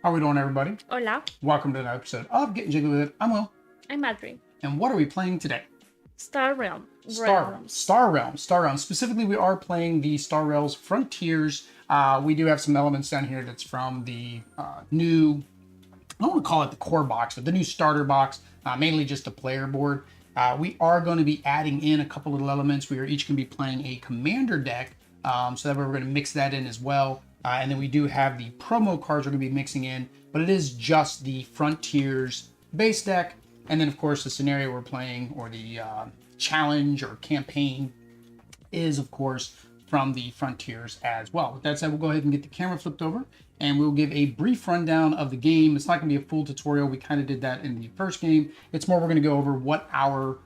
How we doing, everybody? Hola, Welcome to another episode of Getting Jiggy with It. I'm Will, I'm Adri. and what are we playing today? Star Realm. Star Realms. Star Realms. Star Realms. Specifically, we are playing the Star Realms Frontiers. We do have some elements down here that's from the new, I don't want to call it the core box, but the new starter box, mainly just a player board. We are going to be adding in a couple little elements. We are each going to be playing a commander deck, so that we're going to mix that in as well. And then we do have the promo cards we're going to be mixing in, but it is just the Frontiers base deck. And then, of course, the scenario we're playing, or the challenge or campaign, is, of course, from the Frontiers as well. With that said, we'll go ahead and get the camera flipped over, and we'll give a brief rundown of the game. It's not going to be a full tutorial. We kind of did that in the first game. It's more we're going to go over what our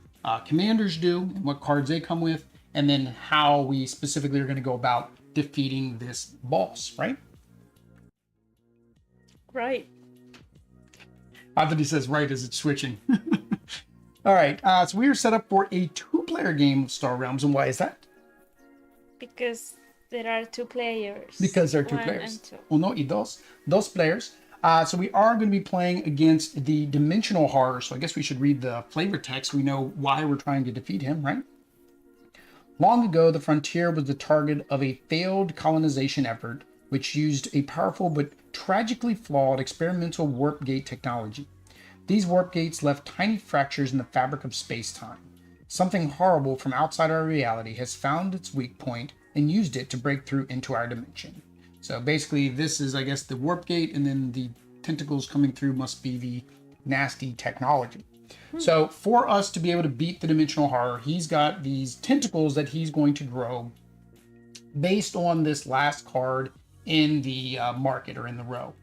commanders do and what cards they come with, and then how we specifically are going to go about defeating this boss, right? Right. After he says right as it's switching. All right, so we are set up for a two-player game of Star Realms, and why is that? Because there are two players. Because there are two One players. and two. Uno y dos. Dos players. So we are going to be playing against the dimensional horror. So I guess we should read the flavor text. We know why we're trying to defeat him, right? Long ago, the frontier was the target of a failed colonization effort, which used a powerful but tragically flawed experimental warp gate technology. These warp gates left tiny fractures in the fabric of space-time. Something horrible from outside our reality has found its weak point and used it to break through into our dimension. So basically, this is, I guess, the warp gate, and then the tentacles coming through must be the nasty technology. So for us to be able to beat the dimensional horror, he's got these tentacles that he's going to grow based on this last card in the market, or in the row.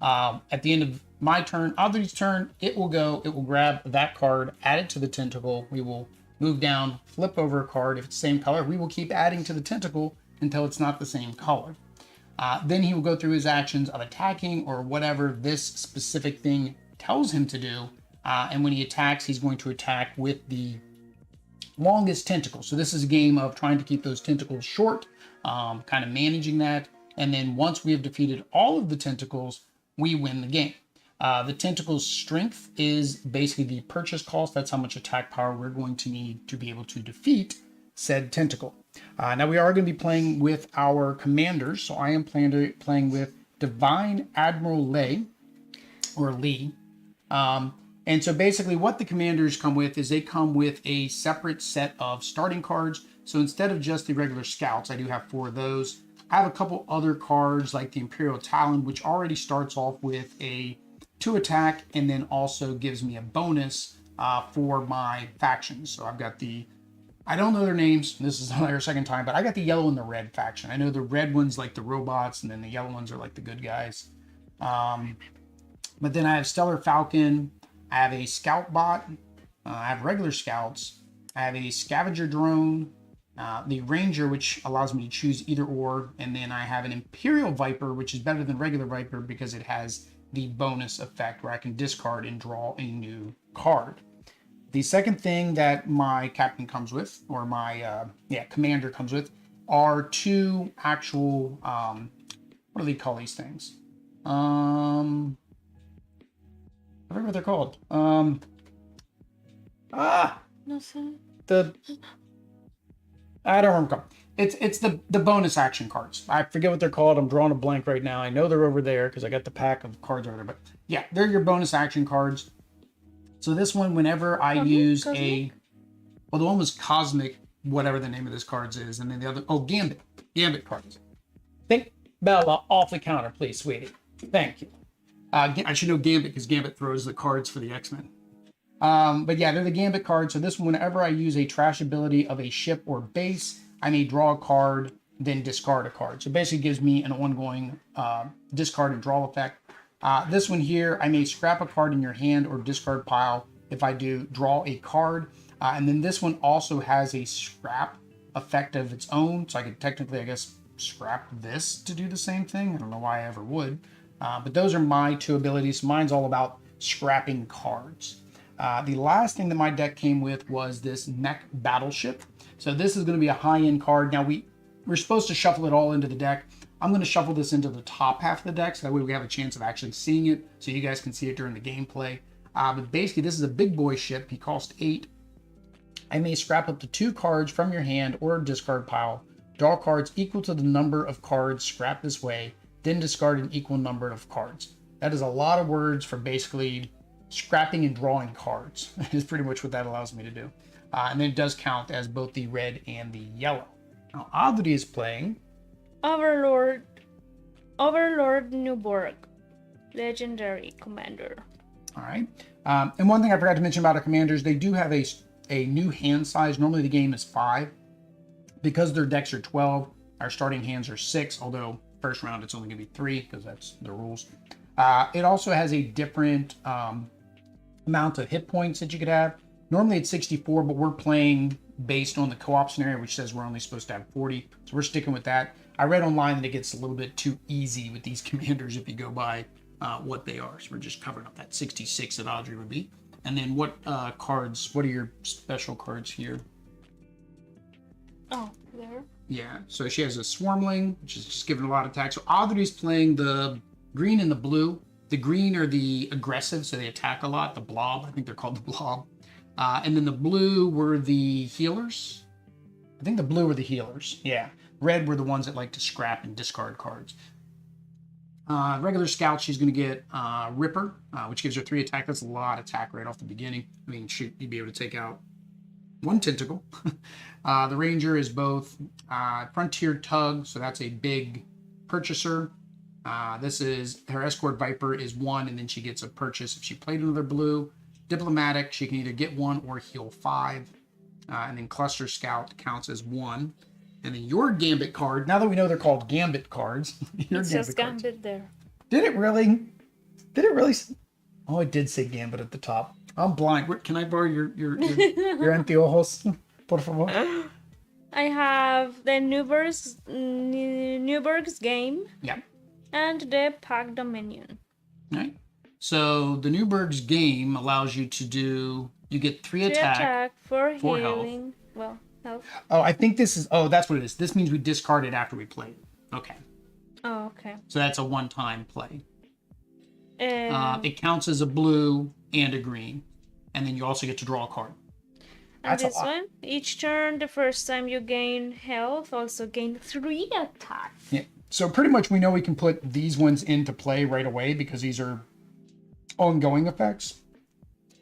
At the end of my turn, Audrey's turn, it will grab that card, add it to the tentacle. We will move down, flip over a card. If it's the same color, we will keep adding to the tentacle until it's not the same color. Then he will go through his actions of attacking, or whatever this specific thing tells him to do. And when he attacks, he's going to attack with the longest tentacle. So this is a game of trying to keep those tentacles short, kind of managing that. And then once we have defeated all of the tentacles, we win the game. The tentacle's strength is basically the purchase cost. That's how much attack power we're going to need to be able to defeat said tentacle. Now we are going to be playing with our commanders. So I am playing with Divine Admiral Lei, or Lee. And so basically what the commanders come with is they come with a separate set of starting cards. So instead of just the regular scouts, I do have 4 of those. I have a couple other cards like the Imperial Talon, which already starts off with a 2 attack and then also gives me a bonus for my factions. So I've got I don't know their names. This is our second time, but I got the yellow and the red faction. I know the red ones like the robots, and then the yellow ones are like the good guys. But then I have Stellar Falcon. I have a scout bot. I have regular scouts. I have a scavenger drone. The ranger, which allows me to choose either or. And then I have an Imperial Viper, which is better than regular Viper because it has the bonus effect where I can discard and draw a new card. The second thing that my captain comes with, or my commander comes with, are 2 actual, what do they call these things? I forget what they're called. No sé. I don't remember. It's the bonus action cards. I forget what they're called. I'm drawing a blank right now. I know they're over there because I got the pack of cards over there. But yeah, they're your bonus action cards. So this one, whenever I use the one was Cosmic, whatever the name of this cards is, and then the other, Gambit cards. Think Bella off the counter, please, sweetie. Thank you. I should know Gambit because Gambit throws the cards for the X-Men. But yeah, they're the Gambit cards. So this one, whenever I use a trash ability of a ship or base, I may draw a card, then discard a card. So it basically gives me an ongoing discard and draw effect. This one here, I may scrap a card in your hand or discard pile if I do draw a card. And then this one also has a scrap effect of its own. So I could technically, I guess, scrap this to do the same thing. I don't know why I ever would. But those are my 2 abilities. Mine's all about scrapping cards. The last thing that my deck came with was this mech battleship. So this is going to be a high-end card. Now we're supposed to shuffle it all into the deck. I'm going to shuffle this into the top half of the deck, so that way we have a chance of actually seeing it, so you guys can see it during the gameplay. But basically, this is a big boy ship. He costs 8. I may scrap up to 2 cards from your hand or discard pile. Draw cards equal to the number of cards scrapped this way, then discard an equal number of cards. That is a lot of words for basically scrapping and drawing cards. Is pretty much what that allows me to do. And then it does count as both the red and the yellow. Now, Adri is playing Overlord Newborg, legendary commander. All right. And one thing I forgot to mention about our commanders, they do have a new hand size. Normally the game is 5. Because their decks are 12, our starting hands are 6, although first round it's only going to be 3 because that's the rules. It also has a different amount of hit points that you could have. Normally it's 64, but we're playing based on the co-op scenario, which says we're only supposed to have 40. So we're sticking with that. I read online that it gets a little bit too easy with these commanders if you go by what they are. So we're just covering up that 66 that Audrey would be. And then what cards, what are your special cards here? Oh, there? Yeah, so she has a Swarmling, which is just giving a lot of attack. So Audrey's playing the green and the blue. The green are the aggressive, so they attack a lot. The blob, I think they're called the blob. And then the blue were the healers. I think the blue were the healers, yeah. Red were the ones that like to scrap and discard cards. Regular scout, she's going to get Ripper, which gives her 3 attack. That's a lot of attack right off the beginning. I mean, shoot, you'd be able to take out 1 tentacle. The Ranger is both Frontier Tug, so that's a big purchaser. This is her Escort Viper is 1, and then she gets a purchase if she played another blue. Diplomatic, she can either get 1 or heal 5. And then Cluster Scout counts as 1. And then your Gambit card, now that we know they're called Gambit cards. Your It's just Gambit there. Did it really? Did it really? Oh, it did say Gambit at the top. I'm blind. Can I borrow your anteojos, por favor? I have the Newburgh's game. Yeah. And the Pack Dominion. All right. So the Newburgh's game allows you to do. You get 3 attack for health. healing. Well, health. Oh, I think this is. Oh, that's what it is. This means we discard it after we play it. Okay. Oh, okay. So that's a one-time play. It counts as a blue and a green, and then you also get to draw a card. And this one, each turn, the first time you gain health, also gain 3 attack. Yeah. So pretty much we know we can put these ones into play right away because these are ongoing effects.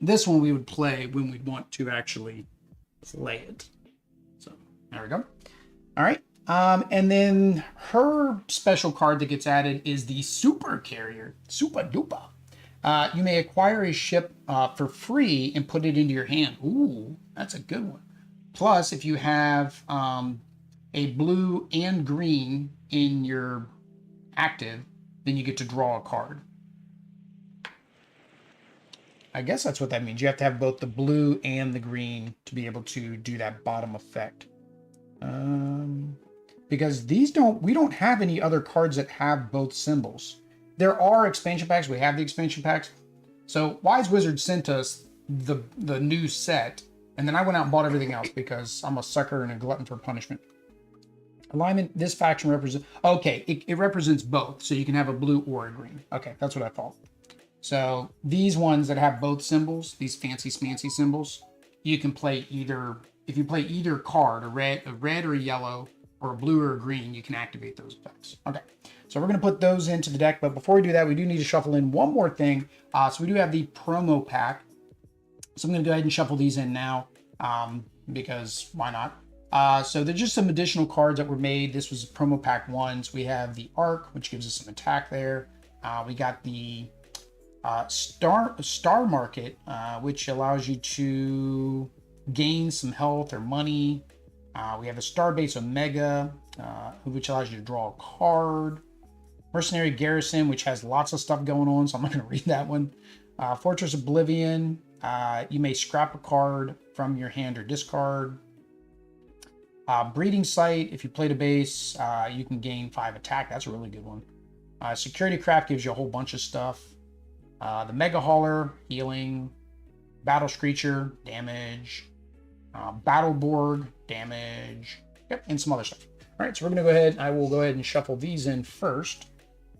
This one we would play when we want to actually play it. So there we go. All right. And then her special card that gets added is the Super Carrier, Super Duper. You may acquire a ship for free and put it into your hand. Ooh, that's a good one. Plus, if you have a blue and green in your active, then you get to draw a card. I guess that's what that means. You have to have both the blue and the green to be able to do that bottom effect. Because we don't have any other cards that have both symbols. There are expansion packs. We have the expansion packs. So Wise Wizard sent us the new set, and then I went out and bought everything else because I'm a sucker and a glutton for punishment. Alignment, this faction represents... Okay, it represents both, so you can have a blue or a green. Okay, that's what I thought. So these ones that have both symbols, these fancy smancy symbols, you can play either... If you play either card, a red or a yellow, or a blue or a green, you can activate those effects. Okay, so we're going to put those into the deck, but before we do that, we do need to shuffle in one more thing. So we do have the promo pack. So I'm going to go ahead and shuffle these in now, because why not? So there's just some additional cards that were made. This was promo pack 1. So we have the Arc, which gives us some attack there. We got the Star Market, which allows you to gain some health or money. We have a Starbase Omega, which allows you to draw a card. Mercenary Garrison, which has lots of stuff going on, so I'm not going to read that one. Fortress Oblivion, you may scrap a card from your hand or discard. Breeding Site, if you played a base, you can gain 5 attack. That's a really good one. Security Craft gives you a whole bunch of stuff. The Mega Hauler, healing. Battle Screecher, damage. Battleborg, damage. Yep, and some other stuff. All right, so we're going to go ahead. I will go ahead and shuffle these in first.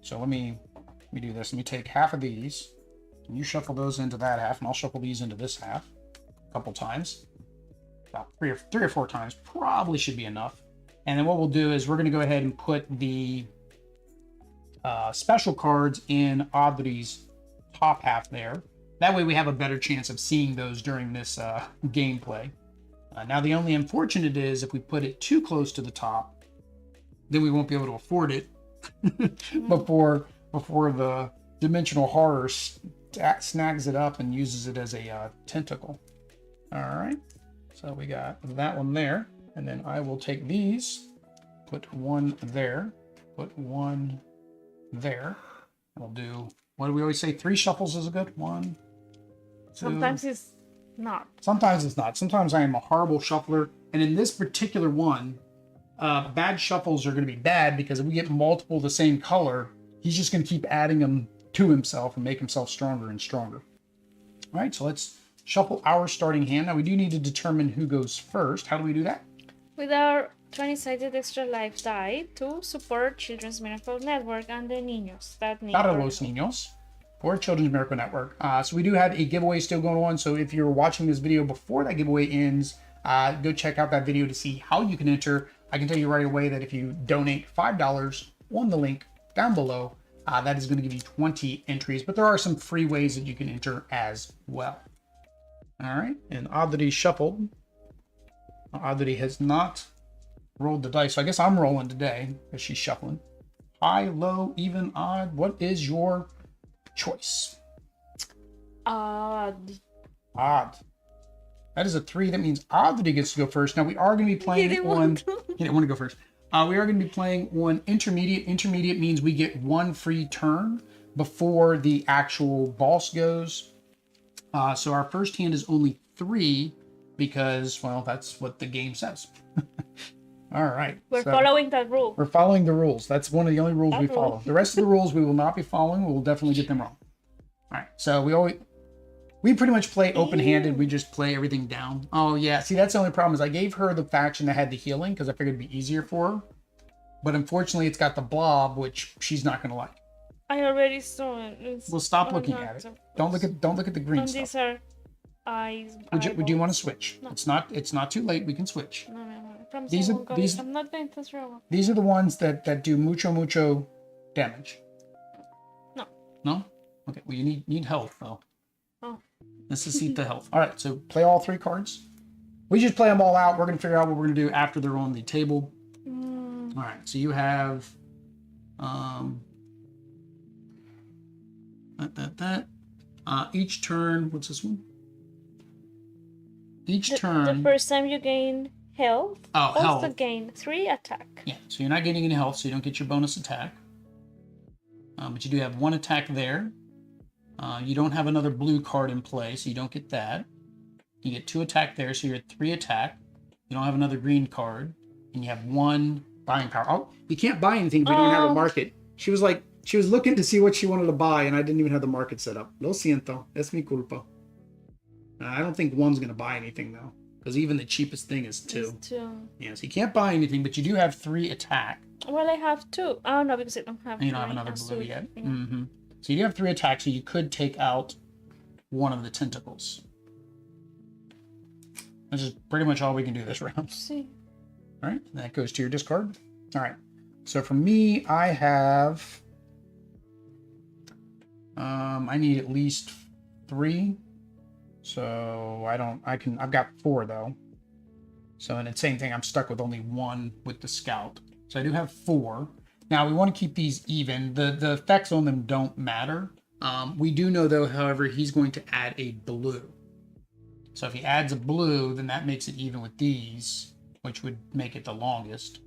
So let me do this. Let me take half of these. And you shuffle those into that half, and I'll shuffle these into this half a couple times. About three or four times. Probably should be enough. And then what we'll do is we're going to go ahead and put the special cards in Audrey's top half there. That way we have a better chance of seeing those during this gameplay. Now the only unfortunate is if we put it too close to the top, then we won't be able to afford it before the dimensional horror snags it up and uses it as a tentacle. All right, so we got that one there, and then I will take these, put one there, put one there. We'll do, what do we always say? 3 shuffles is a good one. 2. Sometimes it's not. Sometimes it's not. Sometimes I am a horrible shuffler, and in this particular one, bad shuffles are going to be bad because if we get multiple the same color, he's just going to keep adding them to himself and make himself stronger and stronger. All right, so let's shuffle our starting hand. Now we do need to determine who goes first. How do we do that? With our 20-sided extra life die to support Children's Miracle Network and the niños that need Para our los help. niños for Children's Miracle Network. So we do have a giveaway still going on. So if you're watching this video before that giveaway ends, go check out that video to see how you can enter. I can tell you right away that if you donate $5 on the link down below, that is going to give you 20 entries, but there are some free ways that you can enter as well. All right, and Audrey shuffled. Audrey has not rolled the dice, so I guess I'm rolling today because she's shuffling. High, low, even, odd. What is your choice? Odd. Odd. That is a 3. That means Audrey gets to go first. Now we are going to be playing on. He didn't want to go first. We are going to be playing on intermediate. Intermediate means we get 1 free turn before the actual boss goes. So our first hand is only 3 because, well, that's what the game says. All right. We're following that rule. We're following the rules. That's one of the only rules we follow. The rest of the rules we will not be following. We will definitely get them wrong. All right. So we pretty much play open-handed. We just play everything down. Oh, yeah. See, that's the only problem is I gave her the faction that had the healing because I figured it'd be easier for her. But unfortunately, it's got the blob, which she's not going to like. I already saw it. Well, stop looking at it. Don't look at the green and stuff. These are eyes. Would you want to switch? No. It's not too late. We can switch. No. I'm not going to throw. These are the ones that do mucho damage. No. No? Okay. Well, you need health though. Oh. Necesita health. All right. So play all 3 cards. We just play them all out. We're gonna figure out what we're gonna do after they're on the table. All right. So you have each turn. What's this one? Each turn. The first time you gain health, also health. gain 3 attack. Yeah, so you're not getting any health, so you don't get your bonus attack. But you do have 1 attack there. You don't have another blue card in play, so you don't get that. You get 2 attack there, so you're at 3 attack. You don't have another green card, and you have 1 buying power. Oh, you can't buy anything if you don't have a market. She was looking to see what she wanted to buy, and I didn't even have the market set up. Lo siento, es mi culpa. I don't think 1's going to buy anything, though. Because even the cheapest thing is 2. It's 2. Yeah, so you can't buy anything, but you do have 3 attack. Well, I have 2. Oh, no, because I don't have. And you don't have another blue yet. Yeah. Mm-hmm. So you do have 3 attacks, so you could take out 1 of the tentacles. That's just pretty much all we can do this round. See. All right, that goes to your discard. All right, so for me, I have. I need at least 3. So I've got 4 though. So, and it's same thing, I'm stuck with only 1 with the scout. So I do have 4. Now we want to keep these even. The effects on them don't matter. We do know though, however, he's going to add a blue. So if he adds a blue, then that makes it even with these, which would make it the longest.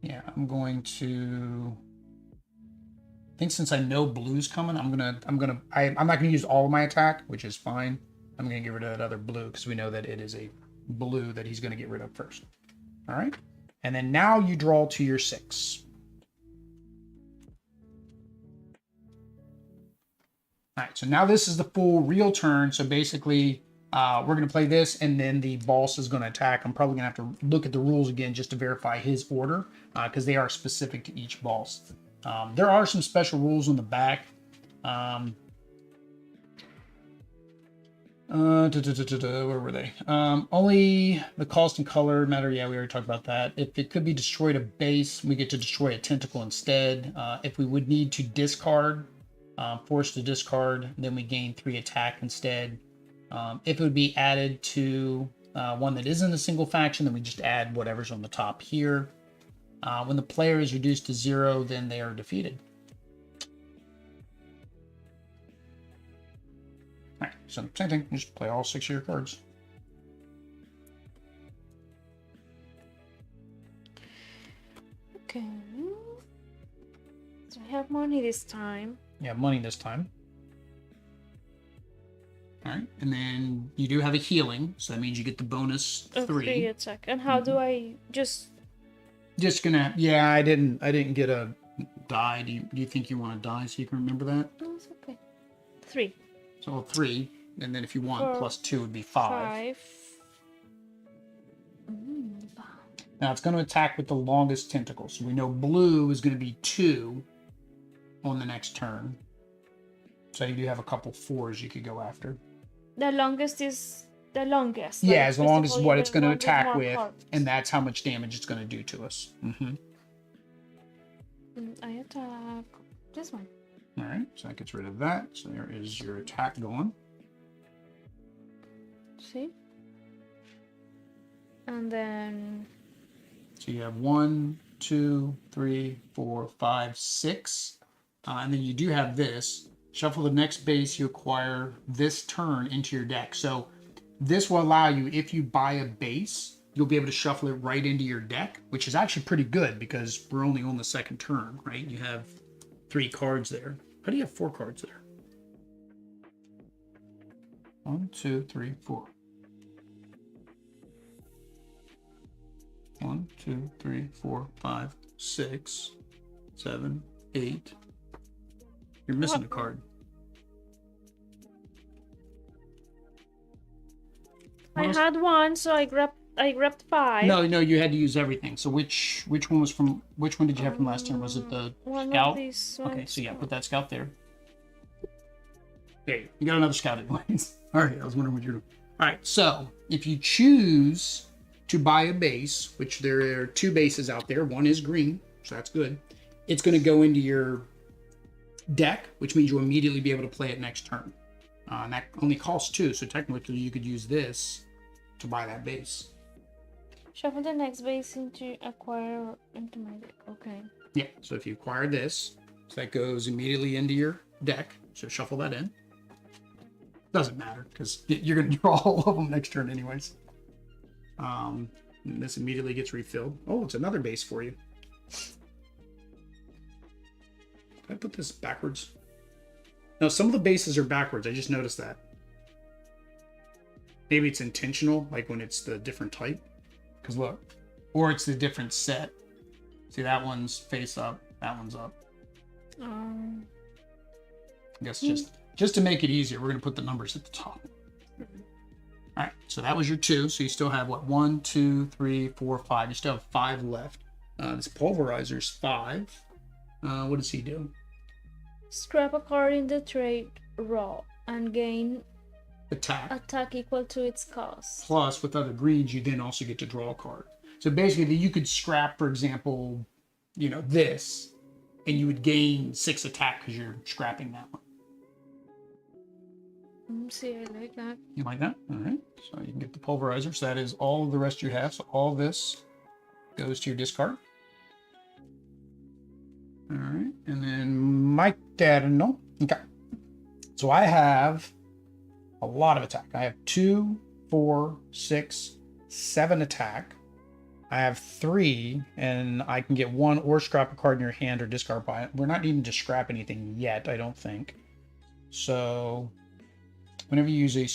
Yeah, I'm going to. I think since I know blue's coming, I'm not gonna use all of my attack, which is fine. I'm gonna get rid of that other blue because we know that it is a blue that he's gonna get rid of first. All right, and then now you draw to your 6. All right, so now this is the full real turn. So basically, We're going to play this, and then the boss is going to attack. I'm probably going to have to look at the rules again just to verify his order, because they are specific to each boss. There are some special rules on the back. Where were they? Only the cost and color matter. Yeah, we already talked about that. If it could be destroyed a base, we get to destroy a tentacle instead. If we would need to discard, force to discard, then we gain 3 attack instead. If it would be added to one that isn't a single faction, then we just add whatever's on the top here. When the player is reduced to 0, then they are defeated. Alright, so same thing, just play all 6 of your cards. Okay. So I have money this time. You have money this time. Alright, and then you do have a healing, so that means you get the bonus 3. 3 attack. And how do I just gonna, yeah, I didn't get a die. Do you think you want to die so you can remember that? No, it's okay. 3. So 3, and then if you want, 4, plus 2 would be 5. Now it's going to attack with the longest tentacle. So we know blue is going to be 2 on the next turn. So you do have a couple 4s you could go after. The longest is the longest. Yeah, like, as long as what it's going to attack with, cards. and that's how much damage it's going to do to us. I attack this one. All right, so that gets rid of that. So there is your attack going. See? And then... So you have 1, 2, 3, 4, 5, 6. And then you do have this. Shuffle the next base you acquire this turn into your deck. So this will allow you, if you buy a base, you'll be able to shuffle it right into your deck, which is actually pretty good because we're only on the second turn, right? You have 3 cards there. How do you have 4 cards there? 1, 2, 3, 4. 1, 2, 3, 4, 5, 6, 7, 8. You're missing a card. I had 1, so I grabbed 5. No, you had to use everything. So which one was from, which one did you have from last turn? Was it the scout? Okay, so yeah, put that scout there. There you got another scout anyways. All right, I was wondering what you're doing. All right, so if you choose to buy a base, which there are 2 bases out there, one is green, so that's good. It's going to go into your deck, which means you'll immediately be able to play it next turn. And that only costs 2, so technically you could use this to buy that base. Shuffle the next base into acquire into my deck. Okay. Yeah, so if you acquire this, so that goes immediately into your deck. So shuffle that in. Doesn't matter, because you're going to draw all of them next turn anyways. And this immediately gets refilled. Oh, it's another base for you. Did I put this backwards? No, some of the bases are backwards. I just noticed that. Maybe it's intentional, like when it's the different type. Because look, or it's the different set. See, that one's face up, that one's up. I guess just to make it easier, we're going to put the numbers at the top. All right, so that was your 2. So you still have what? 1, 2, 3, 4, 5. You still have 5 left. This pulverizer's 5. What does he do? Scrap a card in the trade raw and gain Attack equal to its cost. Plus, with other greens, you then also get to draw a card. So basically, you could scrap, for example, this, and you would gain 6 attack because you're scrapping that one. See, I like that. You like that? All right. So you can get the pulverizer. So that is all the rest you have. So all this goes to your discard. All right. And then my turno. Okay. So I have a lot of attack. I have 2, 4, 6, 7 attack. I have 3, and I can get 1 or scrap a card in your hand or discard by it. We're not even to scrap anything yet, I don't think. So whenever you use a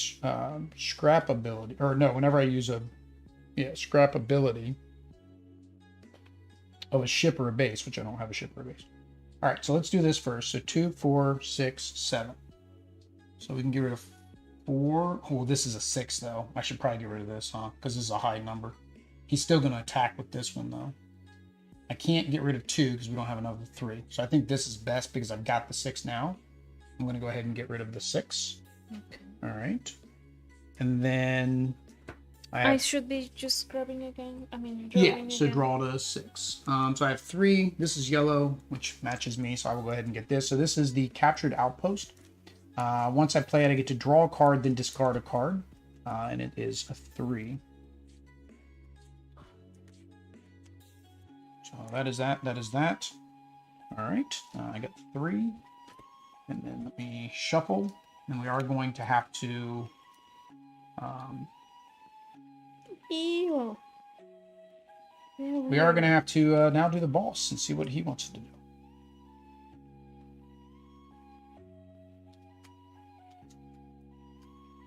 scrap ability, or no, whenever I use a scrap ability of a ship or a base, which I don't have a ship or a base. All right, so let's do this first. So 2, 4, 6, 7. So we can get rid of 4. Oh, this is a 6 though. I should probably get rid of this, huh? Because this is a high number. He's still going to attack with this one though. I can't get rid of 2 because we don't have another 3. So I think this is best because I've got the 6 now. I'm going to go ahead and get rid of the 6. Okay. All right. And then I should be just grabbing again. I mean, yeah, so draw to 6. So I have 3. This is yellow, which matches me, so I will go ahead and get this. So this is the captured outpost. Once I play it, I get to draw a card, then discard a card. And it is a 3. So that is that. That is that. All right. I got 3. And then let me shuffle. And we are going to have to... Ew. we are going to have to now do the boss and see what he wants to do.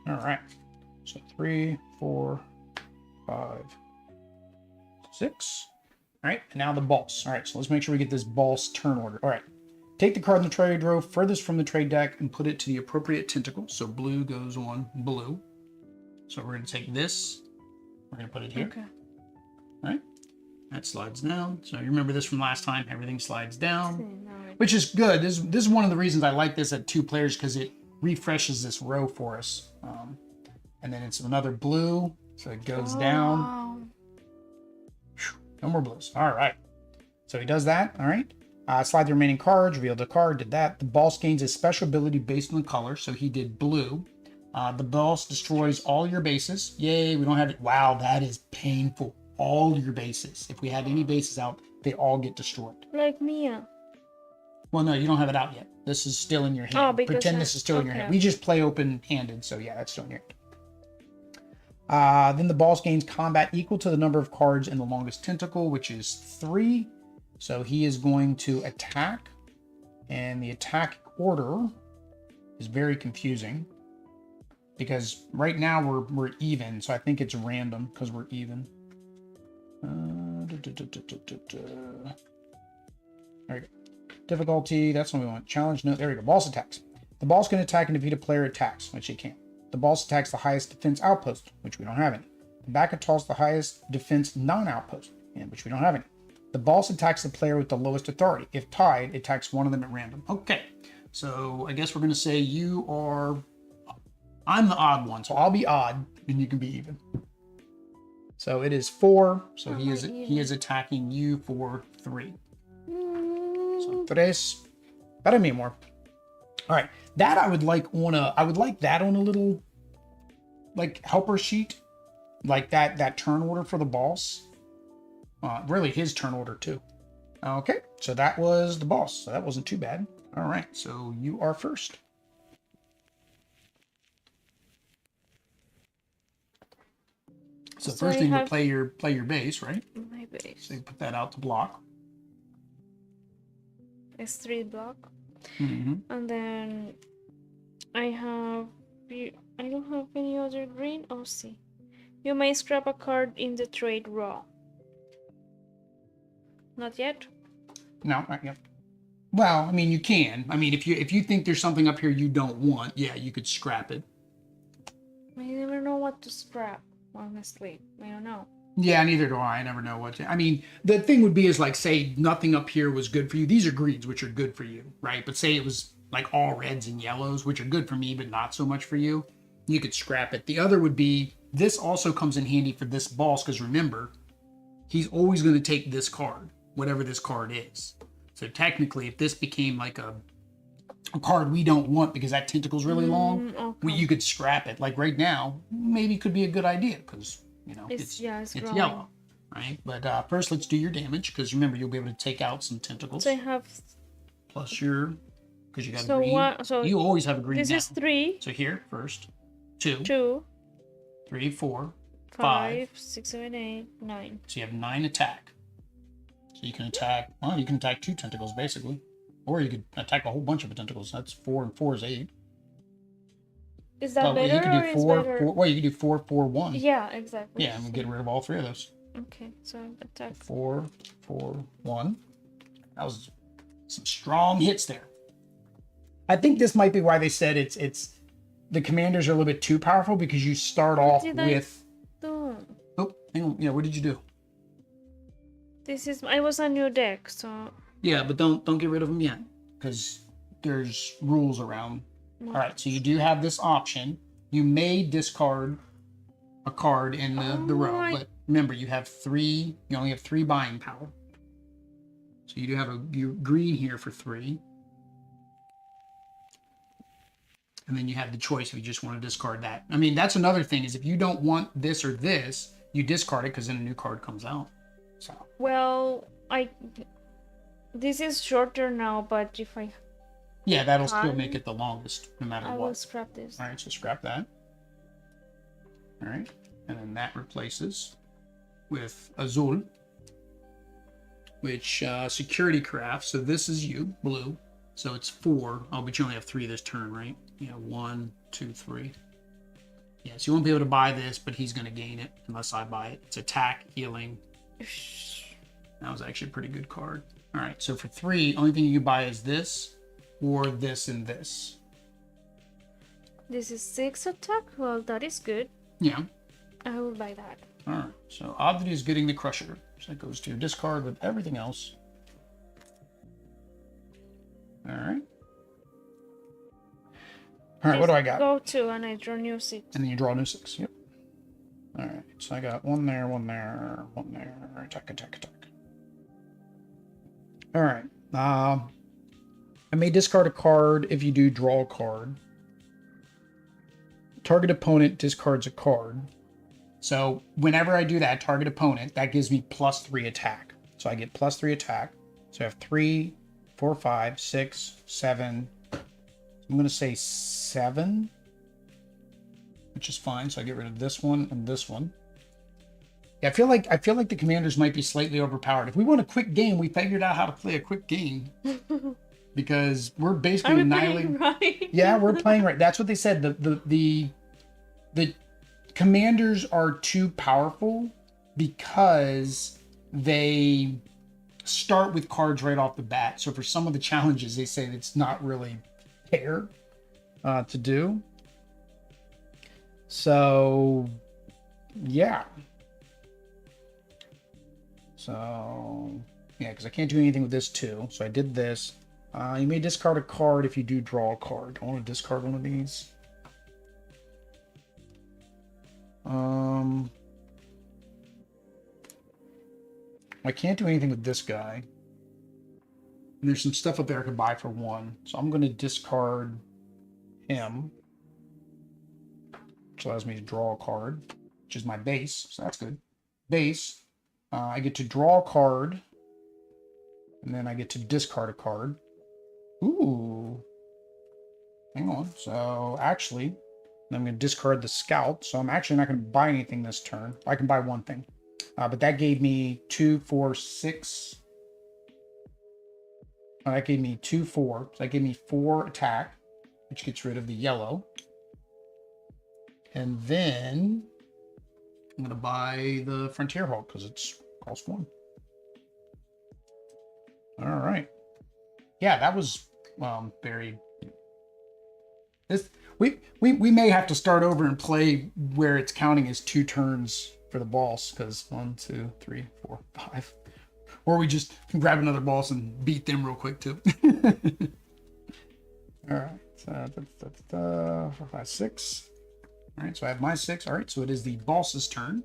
All right. So 3, 4, 5, 6. All right. And now the boss. All right. So let's make sure we get this boss turn order. All right. Take the card in the trade row furthest from the trade deck and put it to the appropriate tentacle. So blue goes on blue. So we're going to take this. We're going to put it here. Okay. All right. That slides down. So you remember this from last time. Everything slides down, which is good. This is one of the reasons I like this at 2 players because it refreshes this row for us. And then it's another blue. So it goes down. No more blues. All right. So he does that. All right. Slide the remaining cards. Revealed a card. Did that. The boss gains a special ability based on the color. So he did blue. The boss destroys all your bases. Yay, we don't have it. Wow, that is painful. All your bases. If we had any bases out, they all get destroyed. Like Mia. Well, no, you don't have it out yet. This is still in your hand. Oh, because pretend this is still in your hand. We just play open-handed, so yeah, that's still in your hand. Then the boss gains combat equal to the number of cards in the longest tentacle, which is 3. So he is going to attack, and the attack order is very confusing. Because right now we're even, so I think it's random because we're even. There we go. Difficulty, that's what we want. Challenge, no, there we go. Boss attacks. The boss can attack and defeat a player attacks, which he can't. The boss attacks the highest defense outpost, which we don't have any. The back attacks the highest defense non-outpost, which we don't have any. The boss attacks the player with the lowest authority. If tied, it attacks one of them at random. Okay, so I guess we're going to say you are... I'm the odd one, so I'll be odd, and you can be even. So it is 4, so he is attacking you for 3. So 3. Para mí, amor. All right, that I would like that on a little like helper sheet, like that turn order for the boss. Really his turn order too. Okay, so that was the boss. So that wasn't too bad. All right, so you are first. So first thing, you play your base, right? My base. So you put that out to block. It's 3 block. Mm-hmm. And then I don't have any other green. Oh, see. You may scrap a card in the trade raw. Not yet? No, not yet. Well, I mean, you can. I mean, if you think there's something up here you don't want, yeah, you could scrap it. I never know what to scrap. Honestly, I don't know. Yeah, neither do I. I never know what to... I mean, the thing would be is like, say nothing up here was good for you. These are greens, which are good for you, right? But say it was like all reds and yellows, which are good for me, but not so much for you. You could scrap it. The other would be, this also comes in handy for this boss, because remember, he's always going to take this card, whatever this card is. So technically, if this became like a card we don't want because that tentacle's really long, okay. you could scrap it. Like right now, maybe could be a good idea because, you know, it's yellow, right? But first, let's do your damage because remember, you'll be able to take out some tentacles. So I have... Plus your... Because you got a green. So you always have a green This now. is 3. So here, first. 2. 2. 3, 4. 5, 6, 7, 8, 9. So you have 9 attack. So you can attack... Well, you can attack 2 tentacles, basically. Or you could attack a whole bunch of tentacles. That's 4 and 4 is 8. Is that better you can do or 4, is better? 4, well, you can do 4, 4, 1. Yeah, exactly. Yeah, and we'll get rid of all 3 of those. Okay, so attack. 4, 4, 1. That was some strong hits there. I think this might be why they said it's the commanders are a little bit too powerful because you start What off did with. I do? Oh, hang on. Yeah, what did you do? I was a new deck, so. Yeah, but don't get rid of them yet because there's rules around. All right, so you do have this option. You may discard a card in the row, but remember you have three. You only have 3 buying power. So you do have a green here for 3. And then you have the choice if you just want to discard that. I mean, that's another thing is if you don't want this or this, you discard it because then a new card comes out. So. Well, this is shorter now, but if I. Yeah, that'll still make it the longest, no matter what. I will scrap this. All right, so scrap that. All right, and then that replaces with Azul, which security craft. So this is you, blue. So it's 4. Oh, but you only have 3 this turn, right? Yeah, 1, 2, 3. Yeah, so you won't be able to buy this, but he's going to gain it unless I buy it. It's attack, healing. That was actually a pretty good card. All right, so for 3, only thing you can buy is this, or this and this. This is 6 attack. Well, that is good. Yeah. I will buy that. All right, so Oddity is getting the Crusher. So that goes to your discard with everything else. All right. All right, what do I got? Go to, and I draw new 6. And then you draw a new 6. Yep. All right, so I got 1 there, 1 there, 1 there. Attack, attack, attack. All right. I may discard a card if you do draw a card. Target opponent discards a card. So whenever I do that, target opponent, that gives me +3 attack. So I get +3 attack. So I have 3, 4, 5, 6, 7. I'm going to say 7, which is fine. So I get rid of this one and this one. Yeah, I feel like the commanders might be slightly overpowered. If we want a quick game, we figured out how to play a quick game because we're basically annihilating. Right? Yeah, we're playing right. That's what they said. The commanders are too powerful because they start with cards right off the bat. So for some of the challenges, they say it's not really fair to do. So yeah. So yeah, because I can't do anything with this too. So I did this. You may discard a card if you do draw a card. I want to discard one of these. I can't do anything with this guy. And there's some stuff up there I could buy for 1. So I'm going to discard him, which allows me to draw a card, which is my base. So that's good. Base. I get to draw a card. And then I get to discard a card. Ooh. Hang on. So actually, I'm going to discard the scout. So I'm actually not going to buy anything this turn. I can buy one thing. But that gave me 2, 4, 6. Oh, that gave me 2, 4. So that gave me 4 attack, which gets rid of the yellow. And then I'm going to buy the Frontier Hawk because it's cost 1. All right. Yeah, that was very. This we may have to start over and play where it's counting as 2 turns for the boss because 1, 2, 3, 4, 5. Or we just grab another boss and beat them real quick too. All right. So 4, 5, 6. All right. So I have my 6. All right. So it is the boss's turn.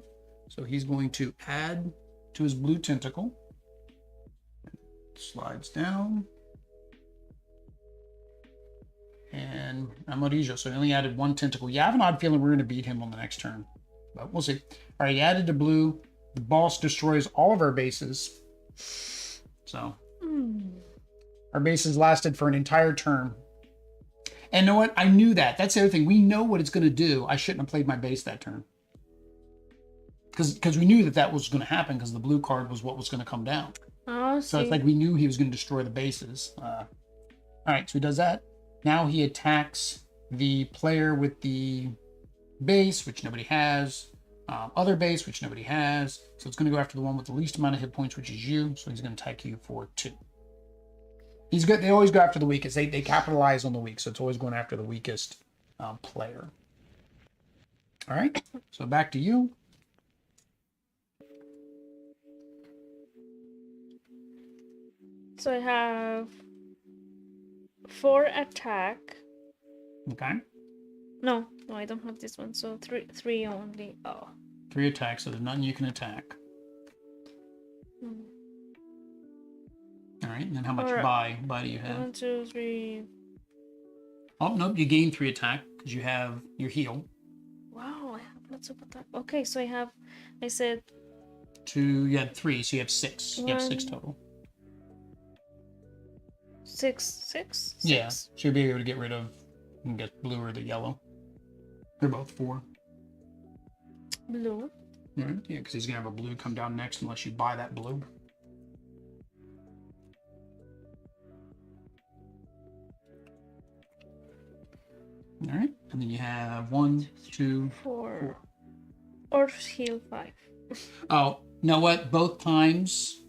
So he's going to add to his blue tentacle. Slides down. And Amarillo. So he only added 1 tentacle. Yeah, I have an odd feeling we're going to beat him on the next turn. But we'll see. All right, he added to blue. The boss destroys all of our bases. So our bases lasted for an entire turn. And you know what? I knew that. That's the other thing. We know what it's going to do. I shouldn't have played my base that turn. Because we knew that was going to happen because the blue card was what was going to come down. Oh, so it's like we knew he was going to destroy the bases. All right, so he does that. Now he attacks the player with the base, which nobody has. Other base, which nobody has. So it's going to go after the one with the least amount of hit points, which is you. So he's going to attack you for 2. He's good. They always go after the weakest. They capitalize on the weak, so it's always going after the weakest player. All right, so back to you. So I have 4 attack. Okay. No, I don't have this one. So three only. Oh. 3 attacks, so there's nothing you can attack. Hmm. All right, and then how much Or buy do you have? 1, 2, 3. Oh, nope, you gain 3 attack because you have your heal. Wow, I have lots of attack. Okay, so I said 2, you had 3, so you have 6. You have 6 1, total. 6. Yeah, so you'll be able to get rid of, you can get blue or the yellow. They're both 4. Blue. Right? Yeah, because he's going to have a blue come down next unless you buy that blue. All right, and then you have 1, 2, 4. Or heal 5. Oh, you know what? Both times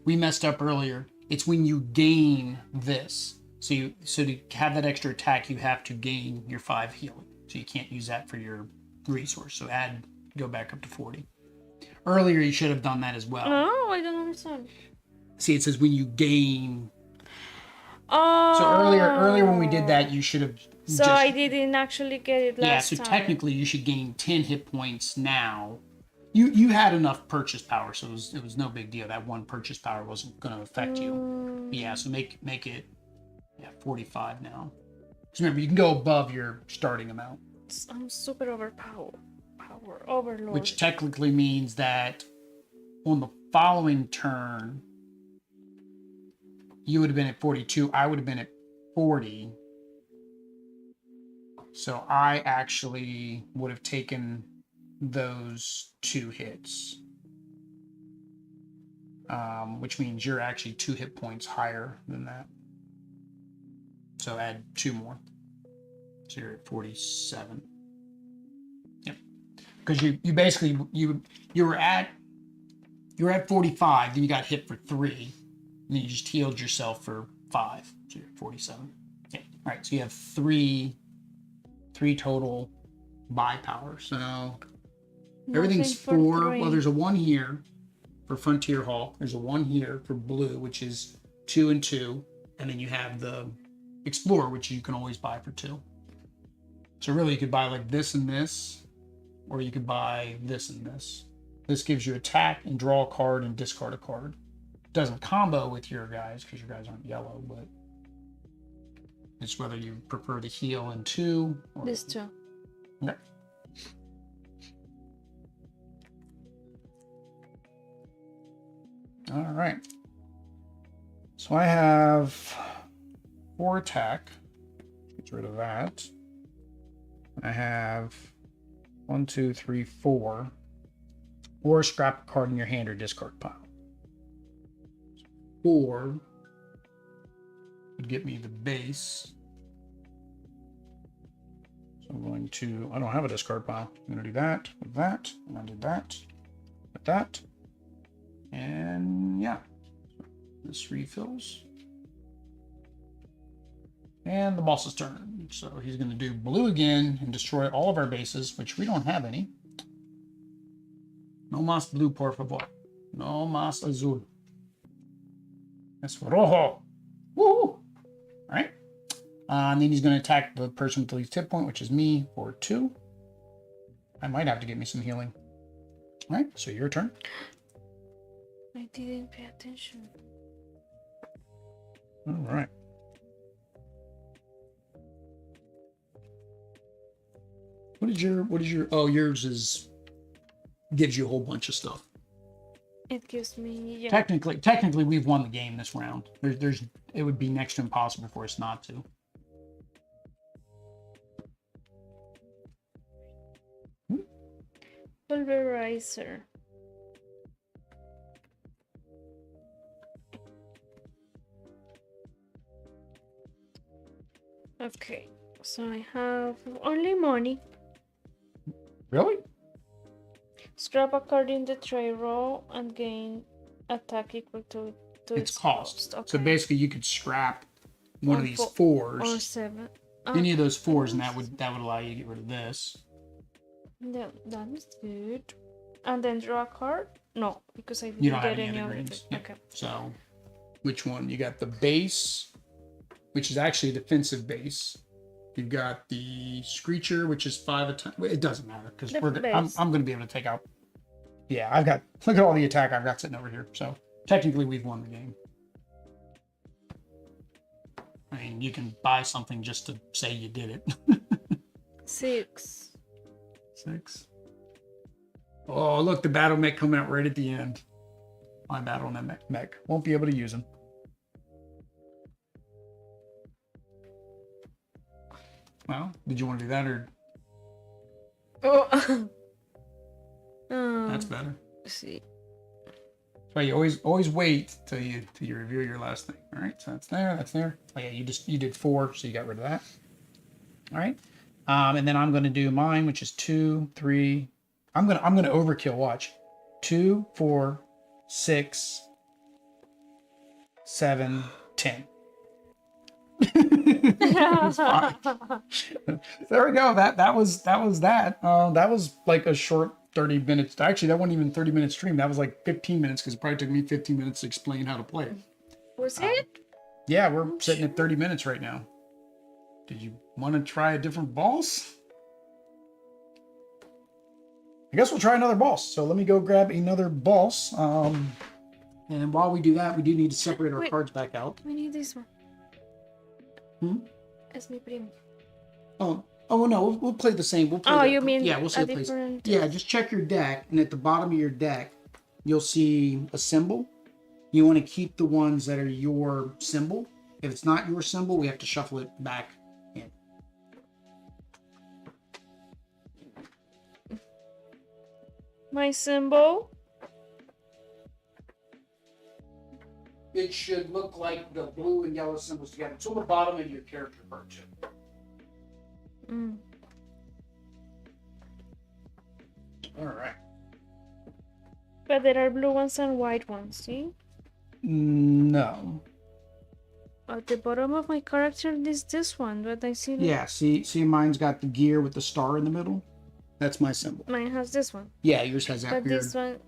we messed up earlier. It's when you gain this. So to have that extra attack, you have to gain your 5 healing. So you can't use that for your resource. So go back up to 40. Earlier you should have done that as well. Oh, I don't understand. See, it says when you gain. Oh. So earlier when we did that, you should have. So I didn't actually get it last time. Yeah, so technically you should gain 10 hit points now. You had enough purchase power, so it was no big deal. That 1 purchase power wasn't going to affect you. But yeah, so make it 45 now. Because remember, you can go above your starting amount. I'm super overpowered. Power overload. Which technically means that on the following turn, you would have been at 42. I would have been at 40. So I actually would have taken those 2 hits. Which means you're actually 2 hit points higher than that. So add 2 more. So you're at 47. Yep. Because you basically you were at 45, then you got hit for 3, and then you just healed yourself for 5. So you're at 47. Okay. All right. So you have 3 total buy power. So everything's 4. Well, there's a 1 here for Frontier Hall. There's a 1 here for blue, which is 2 and 2, and then you have the Explorer, which you can always buy for 2. So really, you could buy like this and this, or you could buy this and this. This gives you attack and draw a card and discard a card. It doesn't combo with your guys because your guys aren't yellow, but it's whether you prefer the heal in 2 or this 2. Okay. All right. So I have 4 attack. Get rid of that. I have 1, 2, 3, 4. Or scrap a card in your hand or discard pile. 4 would get me the base. So I'm going to, I don't have a discard pile. I'm going to do that with that, and I did that with that. And yeah, this refills. And the boss's turn. So he's going to do blue again and destroy all of our bases, which we don't have any. No más blue, por favor. No más azul. Es rojo. Woo! All right. And then he's going to attack the person with the least hit point, which is me, for 2. I might have to get me some healing. All right, so your turn. I didn't pay attention. All right. What is your, oh, yours gives you a whole bunch of stuff. It gives me, yeah. Technically, we've won the game this round. It would be next to impossible for us not to. Pulverizer. Okay, so I have only money. Really? Scrap a card in the tray row and gain attack equal to Its cost. Okay. So basically, you could scrap one of these 4s. Or 7. Any of those fours, and yes. that would allow you to get rid of this. That is good. And then draw a card? No, because I You didn't don't have get any any other other greens. thing. Yeah. Okay. So, which one? You got the base, which is actually a defensive base. You've got the Screecher, which is 5 attack. It doesn't matter because I'm going to be able to take out. Yeah, I've got. Look at all the attack I've got sitting over here. So technically, we've won the game. I mean, you can buy something just to say you did it. 6. 6. Oh, look, the battle mech coming out right at the end. My battle mech won't be able to use them. Well, did you want to do that or? Oh. That's better. See. That's why you always wait till you review your last thing. All right, so that's there. That's there. Oh yeah, you did 4, so you got rid of that. All right, and then I'm going to do mine, which is 2, 3. I'm gonna overkill. Watch, 2, 4, 6, 7, 10. It's fine. There we go. That was that. That was like a short 30 minutes. Actually, that wasn't even 30-minute stream. That was like 15 minutes because it probably took me 15 minutes to explain how to play it. Was it? Yeah, we're sitting at 30 minutes right now. Did you want to try a different boss? I guess we'll try another boss. So let me go grab another boss. And while we do that, we do need to separate our cards back out. We need this one. Es mi primo. Oh no, we'll play the same. We'll play you mean we'll see a a place. different... Yeah, just check your deck, and at the bottom of your deck, you'll see a symbol. You want to keep the ones that are your symbol. If it's not your symbol, we have to shuffle it back in. My symbol? It should look like the blue and yellow symbols together. It's on the bottom of your character card too. All right. But there are blue ones and white ones, see? No. At the bottom of my character is this one, but I see... Yeah, see mine's got the gear with the star in the middle? That's my symbol. Mine has this one. Yeah, yours has that but weird... this one...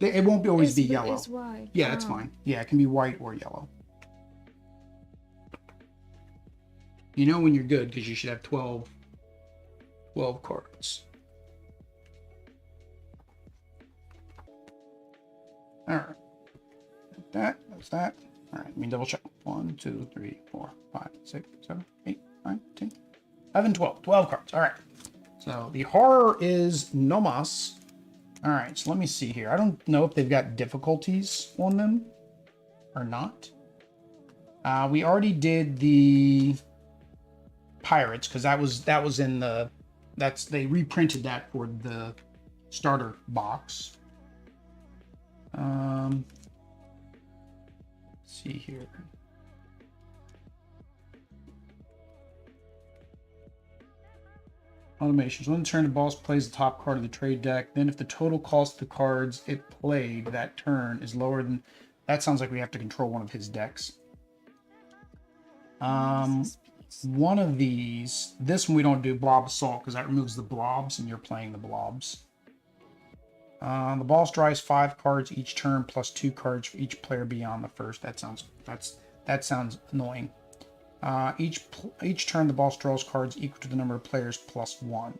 It won't always be yellow. It's white. Yeah, that's fine. Yeah, it can be white or yellow. You know when you're good because you should have 12 cards. All right. That's that. All right, let me double check. 1, 2, 3, 4, 5, 6, 7, 8, 9, 10, 11, 12. 12 cards. All right. So the horror is Nemesis. All right, so let me see here. I don't know if they've got difficulties on them or not. We already did the pirates because that was in the they reprinted that for the starter box. Let's see here. Automations. When turn, the boss plays the top card of the trade deck. Then if the total cost of the cards it played that turn is lower than... That sounds like we have to control one of his decks. One of these... This one we don't do Blob Assault because that removes the blobs and you're playing the blobs. The boss draws 5 cards each turn plus 2 cards for each player beyond the first. That sounds annoying. Each turn, the boss draws cards equal to the number of players plus 1.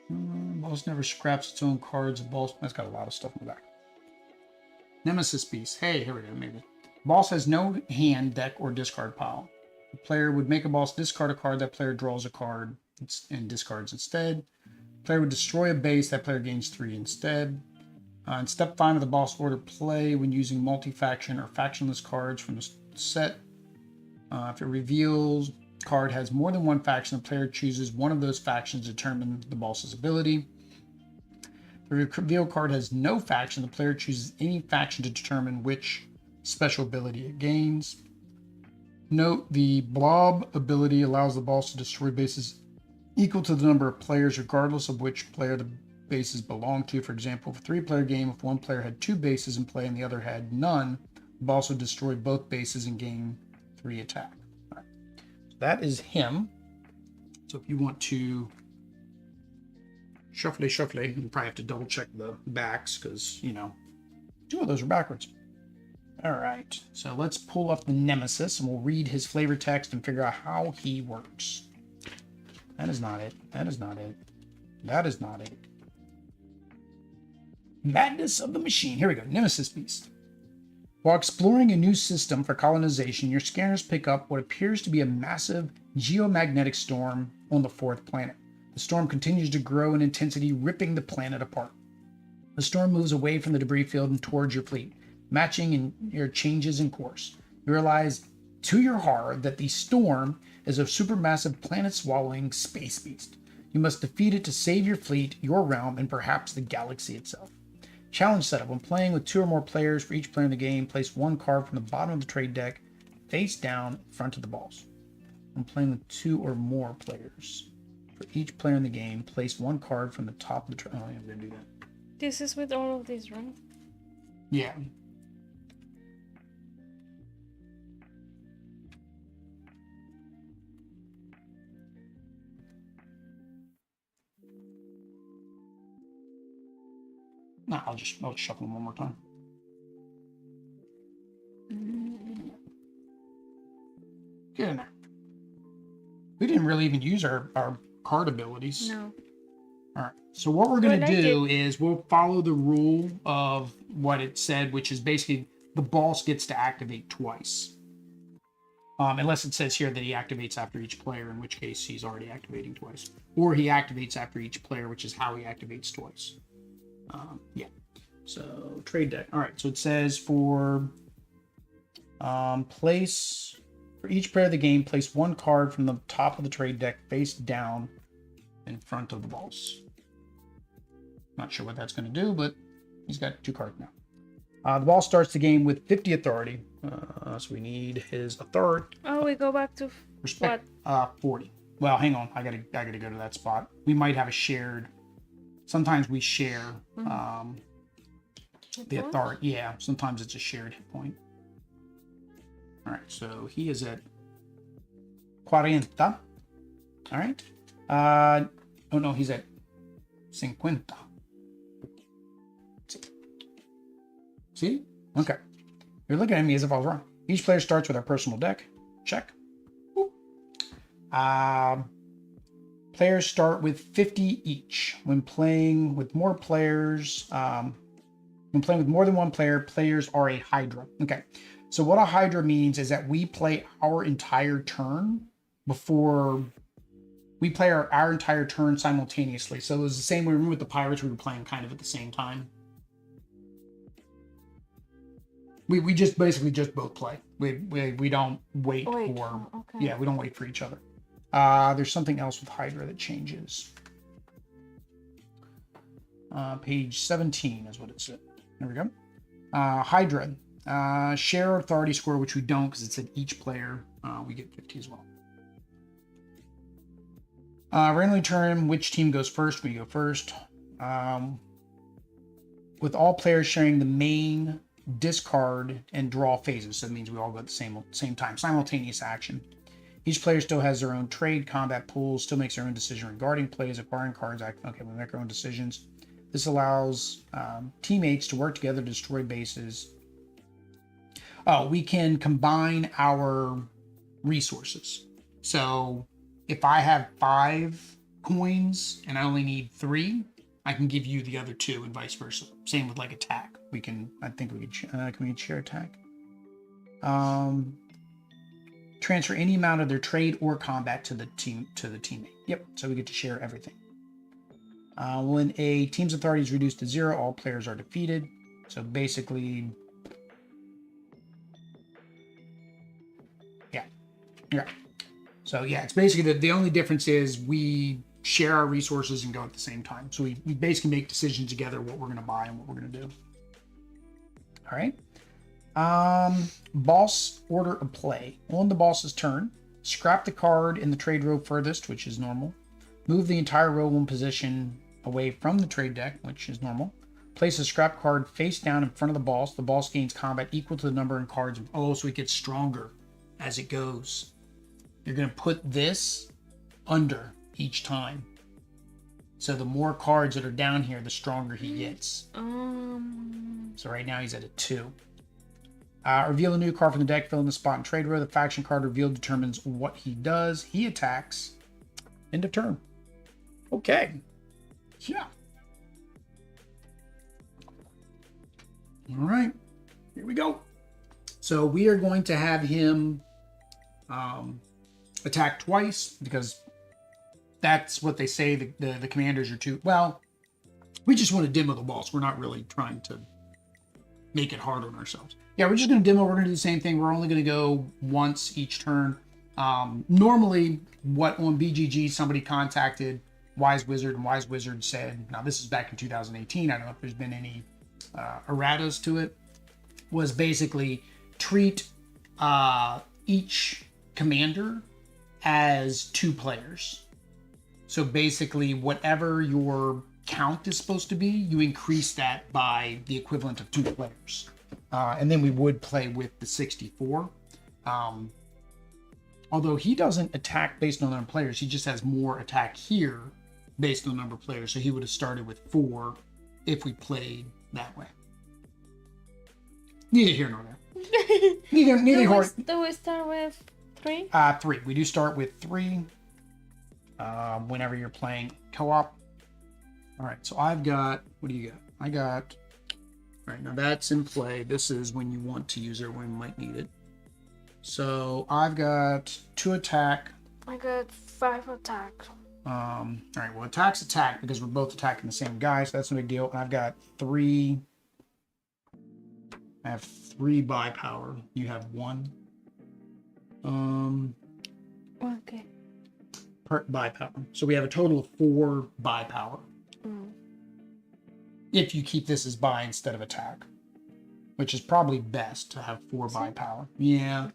Boss never scraps its own cards. Boss, that's got a lot of stuff in the back. Nemesis Beast. Hey, here we go. Maybe. Boss has no hand, deck, or discard pile. The player would make a boss discard a card. That player draws a card and discards instead. The player would destroy a base. That player gains 3 instead. In step 5 of the boss order play, when using multi-faction or factionless cards from the set, if it reveals card has more than one faction, the player chooses one of those factions to determine the boss's ability. If the revealed card has no faction, the player chooses any faction to determine which special ability it gains. Note, the blob ability allows the boss to destroy bases equal to the number of players, regardless of which player the bases belong to. For example, if a 3-player game, if one player had 2 bases in play and the other had none, the boss would destroy both bases and gain 3 attack. Right. that is him. So if you want to shuffle, you probably have to double check the backs because, you know, 2 of those are backwards. All right, so let's pull up the Nemesis and we'll read his flavor text and figure out how he works. That is not it. That is not it. That is not it. Madness of the Machine. Here we go. Nemesis Beast. While exploring a new system for colonization, your scanners pick up what appears to be a massive geomagnetic storm on the 4th planet. The storm continues to grow in intensity, ripping the planet apart. The storm moves away from the debris field and towards your fleet, matching in your changes in course. You realize, to your horror, that the storm is a supermassive planet-swallowing space beast. You must defeat it to save your fleet, your realm, and perhaps the galaxy itself. Challenge setup. When playing with 2 or more players, for each player in the game, place 1 card from the bottom of the trade deck face down in front of the balls. When playing with 2 or more players, for each player in the game, place 1 card from the top of the trade. Oh, I'm going to do that. This is with all of these, right? Yeah. No, I'll just shuffle them one more time. Get in there. We didn't really even use our card abilities. No. All right. So what we're going to do is we'll follow the rule of what it said, which is basically the boss gets to activate twice. Unless it says here that he activates after each player, in which case he's already activating twice. Or he activates after each player, which is how he activates twice. Yeah. So trade deck. All right. So it says for place for each player of the game, place 1 card from the top of the trade deck face down in front of the balls. Not sure what that's going to do, but he's got 2 cards now. The ball starts the game with 50 authority. So we need his authority. Oh, we go back to Respect. 40. Well, hang on. I gotta go to that spot. We might have a shared. Sometimes we share the authority. Yeah, sometimes it's a shared hit point. All right, so he is at 40. All right. Oh no, he's at 50. See? Okay. You're looking at me as if I was wrong. Each player starts with our personal deck. Check. Players start with 50 each. When playing with more players, when playing with more than 1 player, players are a Hydra. Okay. So what a Hydra means is that we play our entire turn before we play our entire turn simultaneously. So it was the same way. Remember with the Pirates, we were playing kind of at the same time. We just basically just both play. We don't wait for okay. Yeah, we don't wait for each other. There's something else with Hydra that changes. Page 17 is what it said. There we go. Hydra. Share authority score, which we don't because it said each player. We get 50 as well. Randomly determine which team goes first. We go first. With all players sharing the main, discard, and draw phases. So that means we all go at the same time. Simultaneous action. Each player still has their own trade, combat pools, still makes their own decision regarding plays, acquiring cards. Okay, we make our own decisions. This allows teammates to work together to destroy bases. Oh, we can combine our resources. So if I have 5 coins and I only need 3, I can give you the other 2 and vice versa. Same with like attack. I think we can we share attack? Transfer any amount of their trade or combat to the teammate. Yep. So we get to share everything. When a team's authority is reduced to 0, all players are defeated. So basically, yeah. So yeah, it's basically the only difference is we share our resources and go at the same time. So we basically make decisions together what we're going to buy and what we're going to do. All right. Boss order of play. On the boss's turn, scrap the card in the trade row furthest, which is normal. Move the entire row 1 position away from the trade deck, which is normal. Place a scrap card face down in front of the boss. The boss gains combat equal to the number of cards. Oh, so it gets stronger as it goes. you're going to put this under each time. So the more cards that are down here, the stronger he gets. So right now he's at a 2. Reveal a new card from the deck, fill in the spot in trade row. The faction card revealed determines what he does. He attacks. End of turn. Okay. Yeah. All right. Here we go. So we are going to have him attack twice because that's what they say the commanders are too. Well, we just want to demo the boss. We're not really trying to make it hard on ourselves. Yeah, we're just going to demo. We're going to do the same thing. We're only going to go once each turn. Normally, what on BGG somebody contacted Wise Wizard, and Wise Wizard said, now this is back in 2018. I don't know if there's been any erratas to it. Was basically treat each commander as 2 players. So basically, whatever your count is supposed to be, you increase that by the equivalent of 2 players. And then we would play with the 64. Although he doesn't attack based on the number of players, he just has more attack here based on the number of players. So he would have started with 4 if we played that way. Neither here nor there. neither. Do we start with 3? 3. We do start with 3. Whenever you're playing co-op. All right, so I've got, what do you got? I got, all right, now that's in play. This is when you want to use it, when you might need it. So I've got 2 attack. I got 5 attack. All right, well, attack's attack because we're both attacking the same guy, so that's no big deal. And I've got 3. I have 3 buy power. You have 1. Okay. Per buy power. So we have a total of 4 buy power. If you keep this as buy instead of attack, which is probably best to have 4 buy power. Yeah,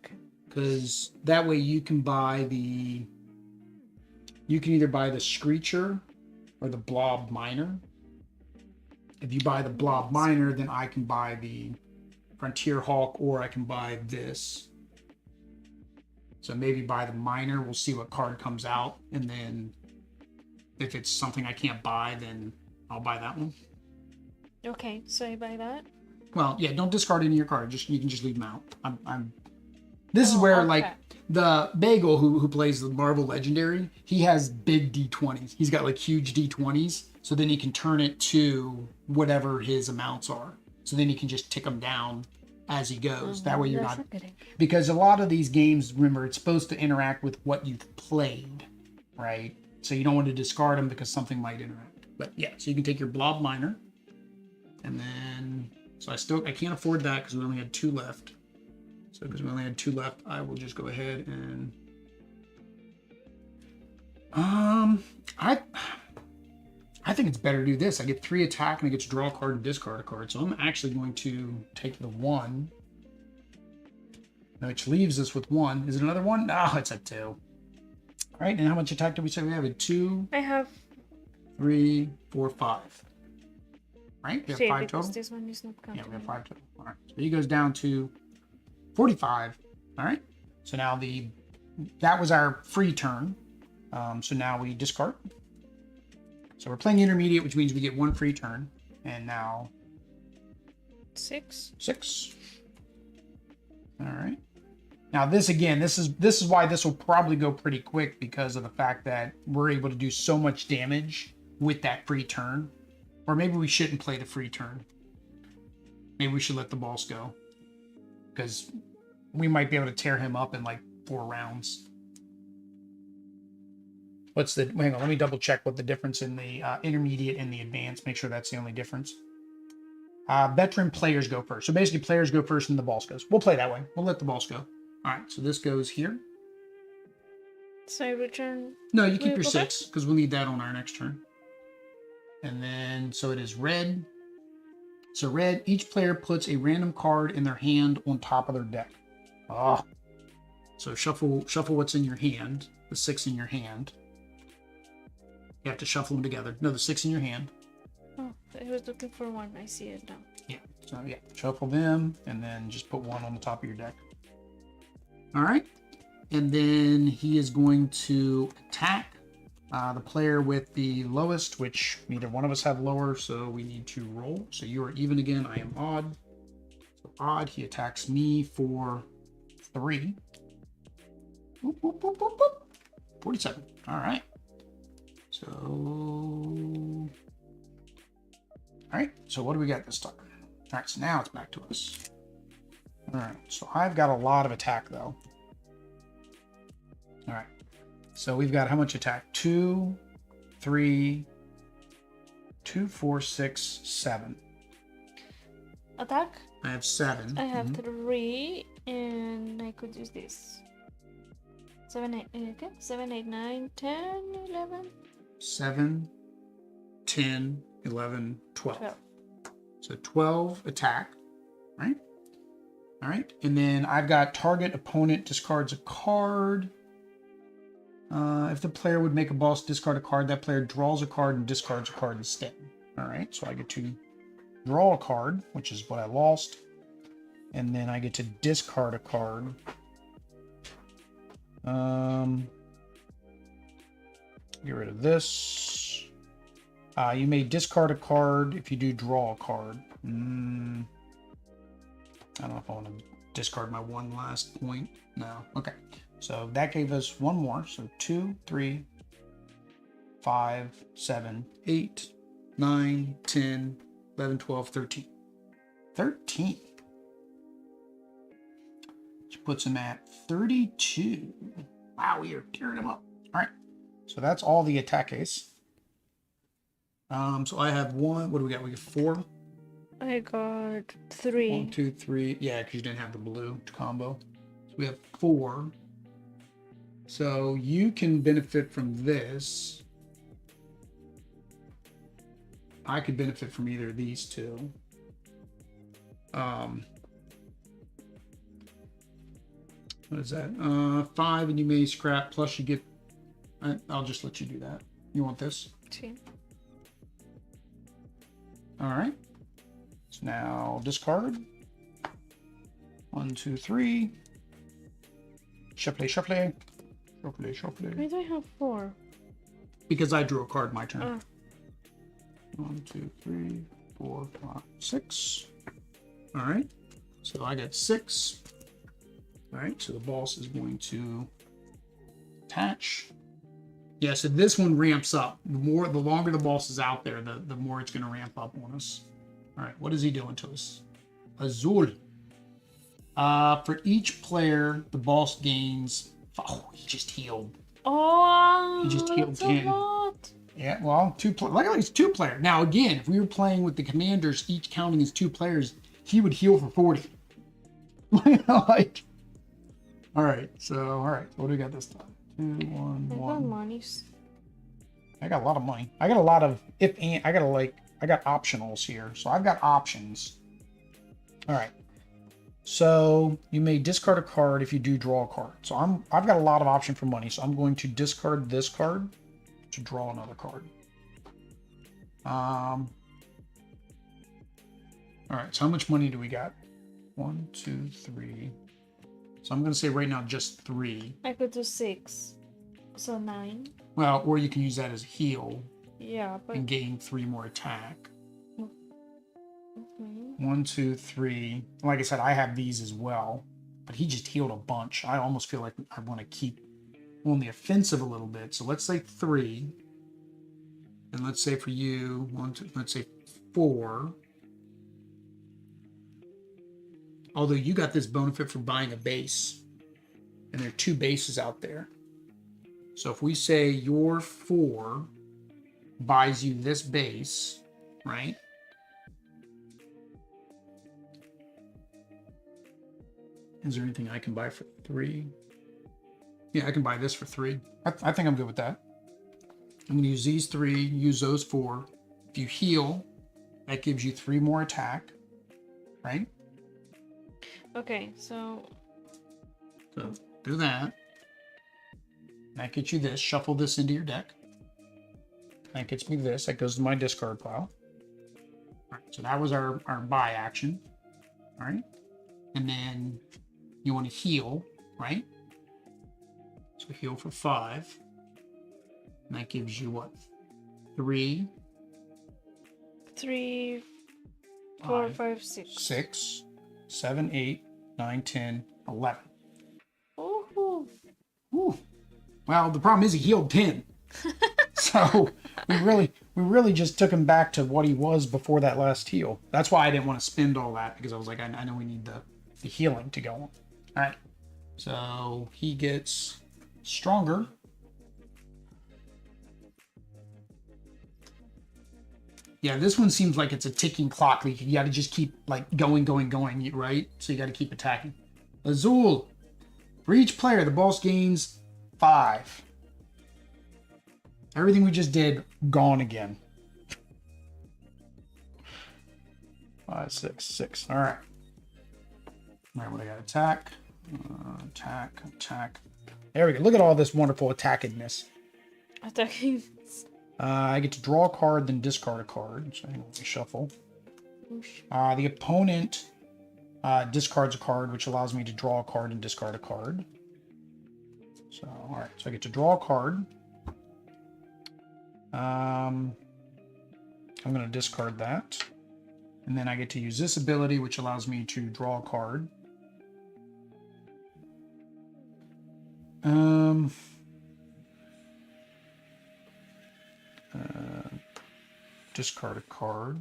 because that way you can buy the. You can either buy the Screecher or the Blob Miner. If you buy the Blob Miner, then I can buy the Frontier Hawk, or I can buy this. So maybe buy the Miner. We'll see what card comes out, and then if it's something I can't buy, then I'll buy that one. Okay, so you buy that? Well, yeah, don't discard any of your cards. You can just leave them out. This is where, like, the Bagel who plays the Marvel Legendary, he has big D20s. He's got, like, huge D20s. So then he can turn it to whatever his amounts are. So then he can just tick them down as he goes. That way you're not... Because a lot of these games, remember, it's supposed to interact with what you've played, right? So you don't want to discard them because something might interact. But, yeah, so you can take your Blob Miner. And then, so I can't afford that because we only had 2 left. So because we only had 2 left, I will just go ahead and, I think it's better to do this. I get 3 attack and I get to draw a card and discard a card. So I'm actually going to take the 1, which leaves us with 1. Is it another 1? No, it's a 2. All right, and how much attack did we say we have? A 2. I have 3, 4, 5. Right? We have 5 total. This one is not counting. Yeah, we have 5 total. All right. So he goes down to 45. All right. So now that was our free turn. So now we discard. So we're playing intermediate, which means we get 1 free turn. And now 6. 6. All right. Now this again, this is why this will probably go pretty quick because of the fact that we're able to do so much damage with that free turn. Or maybe we shouldn't play the free turn. Maybe we should let the boss go. Because we might be able to tear him up in like 4 rounds. Hang on, let me double check what the difference in the intermediate and the advanced. Make sure that's the only difference. Veteran players go first. So basically players go first and the boss goes. We'll play that way. We'll let the boss go. All right, so this goes here. So I return. No, you keep your 6 because we'll need that on our next turn. And then, so it is red. So red, each player puts a random card in their hand on top of their deck. So shuffle what's in your hand, the 6 in your hand. You have to shuffle them together. No, the 6 in your hand. Oh, I was looking for 1. I see it now. Yeah, so yeah, shuffle them and then just put 1 on the top of your deck. All right. And then he is going to attack the player with the lowest, which neither one of us have lower, so we need to roll. So you are even again. I am odd. So odd. He attacks me for 3. Boop, boop, boop, boop, boop. 47. All right. So, all right. So what do we got this time? All right. So now it's back to us. All right. So I've got a lot of attack though. All right. So we've got how much attack? 2, 3, 2, 4, 6, 7. Attack? I have 7. I have 3, and I could use this. 7, 8, okay. 7, 8, 9, 10, 11. 7, 10, 11, 12. 12. So 12 attack, right? All right. And then I've got target opponent discards a card. If the player would make a boss discard a card, that player draws a card and discards a card instead. All right. So I get to draw a card, which is what I lost. And then I get to discard a card. Get rid of this. You may discard a card if you do draw a card. I don't know if I want to discard my one last point. No. Okay. So that gave us one more. So 2, 3, 5, 7, 8, 9, 10, 11, 12, 13. 13. Which puts him at 32. Wow, we are tearing him up. All right. So that's all the attack ace. So I have 1. What do we got? We got 4. I got 3. 1, 2, 3. Yeah, because you didn't have the blue to combo. So we have 4. So you can benefit from this. I could benefit from either of these two. What is that? 5, and you may scrap. Plus, you get. I'll just let you do that. You want this? Sí. All right. So now discard. 1, 2, 3. Shuffle, shuffle. Shuffle, shuffle. Why do I have 4? Because I drew a card my turn. Ah. 1, 2, 3, 4, 5, 6. All right. So I got 6. All right. So the boss is going to attach. Yeah. So this one ramps up. The longer the boss is out there, the more it's going to ramp up on us. All right. What is he doing to us? Azul. For each player, the boss gains. Oh, he just healed. Oh, He just healed that's 10. a lot. Yeah, well, like at least 2 player. Now again, if we were playing with the commanders, each counting as 2 players, he would heal for 40. Like, all right. So what do we got this time? 2, 1, I got 1. monies. I got a lot of money. I got a lot of I got optionals here. So I've got options. All right. So you may discard a card if you do draw a card. So I've got a lot of option for money. So I'm going to discard this card to draw another card. All right. So how much money do we got? 1, 2, 3. So I'm going to say right now just 3. I could do 6. So 9. Well, or you can use that as a heal Yeah, but and gain 3 more attack. okay. 1, 2, 3. Like I said, I have these as well, but he just healed a bunch. I almost feel like I want to keep on the offensive a little bit. So let's say 3. And let's say for you, 1, 2, let's say 4. Although you got this benefit for buying a base, and there are 2 bases out there. So if we say your 4 buys you this base, right? Is there anything I can buy for 3? Yeah, I can buy this for 3. I think I'm good with that. I'm going to use these 3, use those 4. If you heal, that gives you 3 more attack, right? Okay, so do that. That gets you this. Shuffle this into your deck. That gets me this. That goes to my discard pile. All right, so that was our buy action. All right. And then you want to heal, right? So heal for 5. And that gives you what? 3, 3, 4, 5, 6. 6, 7, 8, 9, 10, 11. Ooh. Ooh. Well, the problem is he healed 10. So we really just took him back to what he was before that last heal. That's why I didn't want to spend all that, because I was like, I know we need the healing to go on. All right. So he gets stronger. Yeah, this one seems like it's a ticking clock. Like you got to just keep like going, right? So you got to keep attacking. Azul. For each player, the boss gains 5. Everything we just did, gone again. 5, 6, 6. All right. All right, what I got? Attack. Attack. There we go. Look at all this wonderful attackedness. Attacking. I get to draw a card, then discard a card. So hang on, let me shuffle. The opponent discards a card, which allows me to draw a card and discard a card. So, all right. So I get to draw a card. I'm going to discard that. And then I get to use this ability, which allows me to draw a card. Discard a card.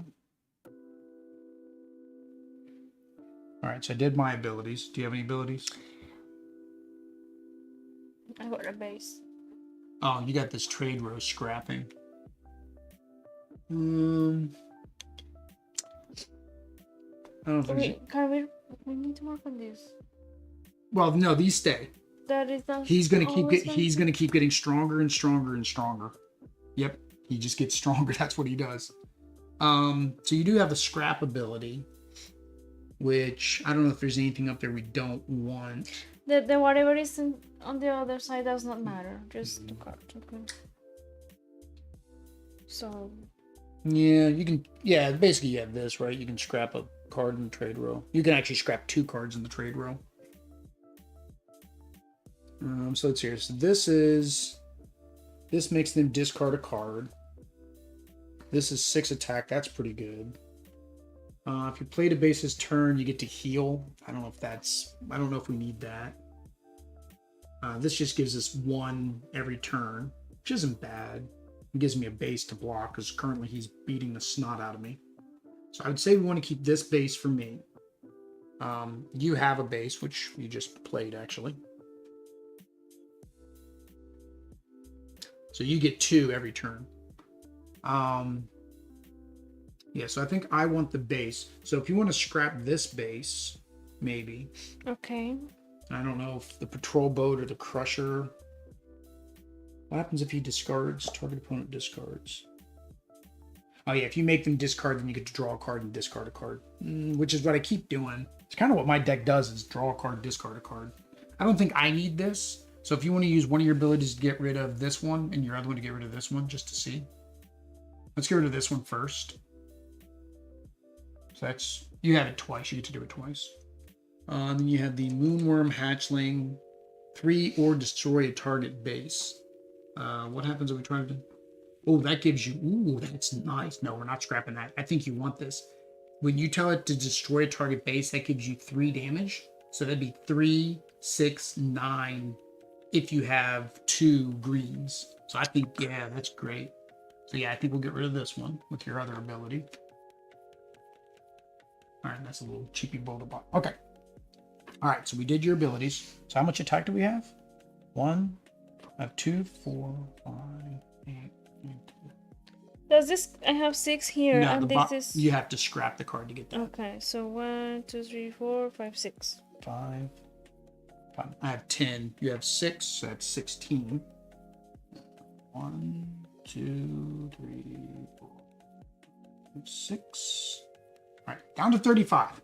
All right, so I did my abilities. Do you have any abilities? I got a base. Oh, you got this trade row scrapping. I don't know if we need to work on this. Well, no, these stay. That is not. He's gonna keep getting stronger and stronger and stronger. Yep, he just gets stronger. That's what he does. So you do have a scrap ability, which I don't know if there's anything up there we don't want. The whatever is on the other side does not matter. Just the card. Okay. So. Yeah, you can. Yeah, basically you have this, right? You can scrap a card in the trade row. You can actually scrap 2 cards in the trade row. So let's see. So this makes them discard a card. This is 6 attack. That's pretty good. If you played a base's turn, you get to heal. I don't know if we need that. This just gives us 1 every turn, which isn't bad. It gives me a base to block because currently he's beating the snot out of me. So I would say we want to keep this base for me. You have a base, which you just played actually. So you get 2 every turn. Yeah, so I think I want the base. So if you want to scrap this base, maybe. Okay. I don't know if the patrol boat or the crusher. What happens if he discards? Target opponent discards. Oh yeah, if you make them discard, then you get to draw a card and discard a card. Which is what I keep doing. It's kind of what my deck does, is draw a card, discard a card. I don't think I need this. So if you want to use one of your abilities to get rid of this one, and your other one to get rid of this one, just to see. Let's get rid of this one first. So that's, you have it twice, you get to do it twice. Then you have the Moonworm Hatchling, 3 or destroy a target base. What happens if we try to... Oh, that gives you... Ooh, that's nice. No, we're not scrapping that. I think you want this. When you tell it to destroy a target base, that gives you 3 damage. So that'd be 3, 6, 9 if you have 2 greens. So I think, yeah, that's great. So yeah, I think we'll get rid of this one with your other ability. All right, that's a little cheapy boulder block. Okay. All right, so we did your abilities. So how much attack do we have? 1, I have 2, 4, 5, 8, 9, 10. Does this? I have 6 here, No, and this is. You have to scrap the card to get that. Okay, so 1, 2, 3, 4, 5, 6. 5. I have 10. You have 6, so that's 16. 1, 2, 3, 4, 5, 6. All right, down to 35.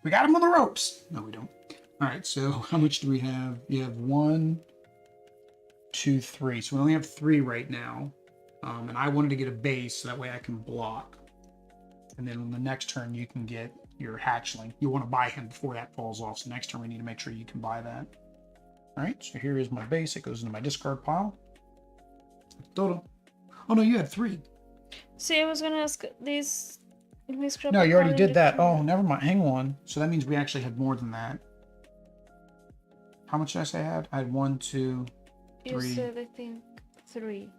We got him on the ropes. No, we don't. All right, so how much do we have? You have 1, 2, 3. So we only have 3 right now. And I wanted to get a base so that way I can block. And then on the next turn, you can get your hatchling. You want to buy him before that falls off. So next turn, we need to make sure you can buy that. All right, so here is my base. It goes into my discard pile. Total. Oh no, you had 3. See, I was gonna ask this. If we scrap No, a you already card in did the that. tray. Oh, never mind. Hang on. So that means we actually had more than that. How much did I say I had? I had 1, 2, You 3. said, I think, 3.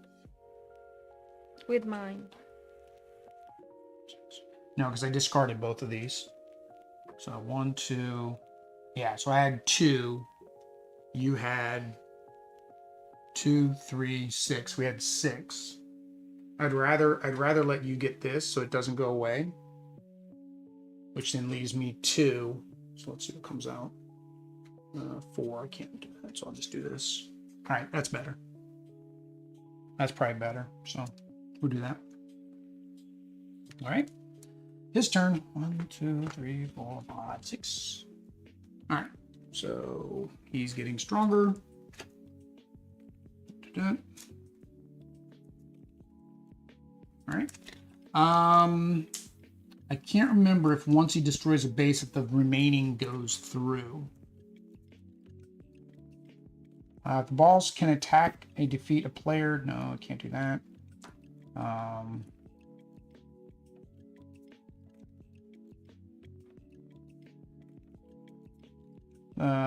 With mine. No, because I discarded both of these. So 1, 2. Yeah, so I had 2. You had 2, 3, 6. We had 6. I'd rather let you get this so it doesn't go away. Which then leaves me 2. So let's see what comes out. 4. I can't do that, so I'll just do this. All right, that's better. That's probably better. So we'll do that. All right. His turn. 1, 2, 3, 4, 5, 6. All right. So he's getting stronger. All right. I can't remember if once he destroys a base, if the remaining goes through. If the balls can attack and defeat a player, no, I can't do that.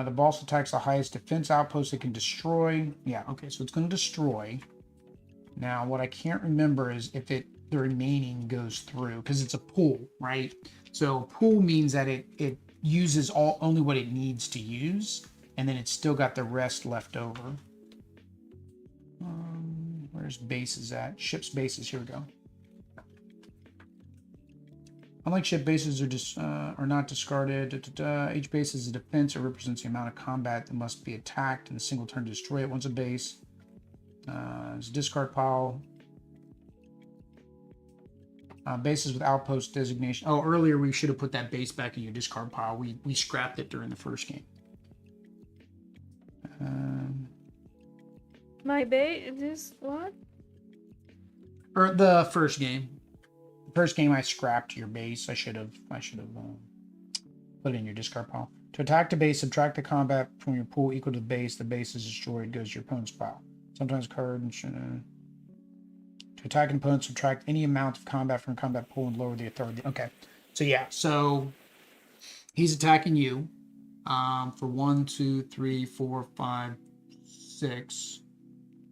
The boss attacks the highest defense outpost it can destroy. Yeah, okay, so it's going to destroy. Now, what I can't remember is if the remaining goes through, because it's a pool, right? So pool means that it uses only what it needs to use, and then it's still got the rest left over. Where's bases at? Ship's bases. Here we go. Unlike ship bases are not discarded. Each base is a defense. It represents the amount of combat that must be attacked in a single turn to destroy it. Once a base, it's a discard pile. Bases with outpost designation. Oh, earlier we should have put that base back in your discard pile. We scrapped it during the first game. My base? This what? Or the first game. First game I scrapped your base. I should have put it in your discard pile. To attack the base, subtract the combat from your pool equal to the base. The base is destroyed, goes to your opponent's pile. Sometimes card to attack an opponent, subtract any amount of combat from combat pool and lower the authority. Okay, so yeah, so he's attacking you for 1, 2, 3, 4, 5, 6.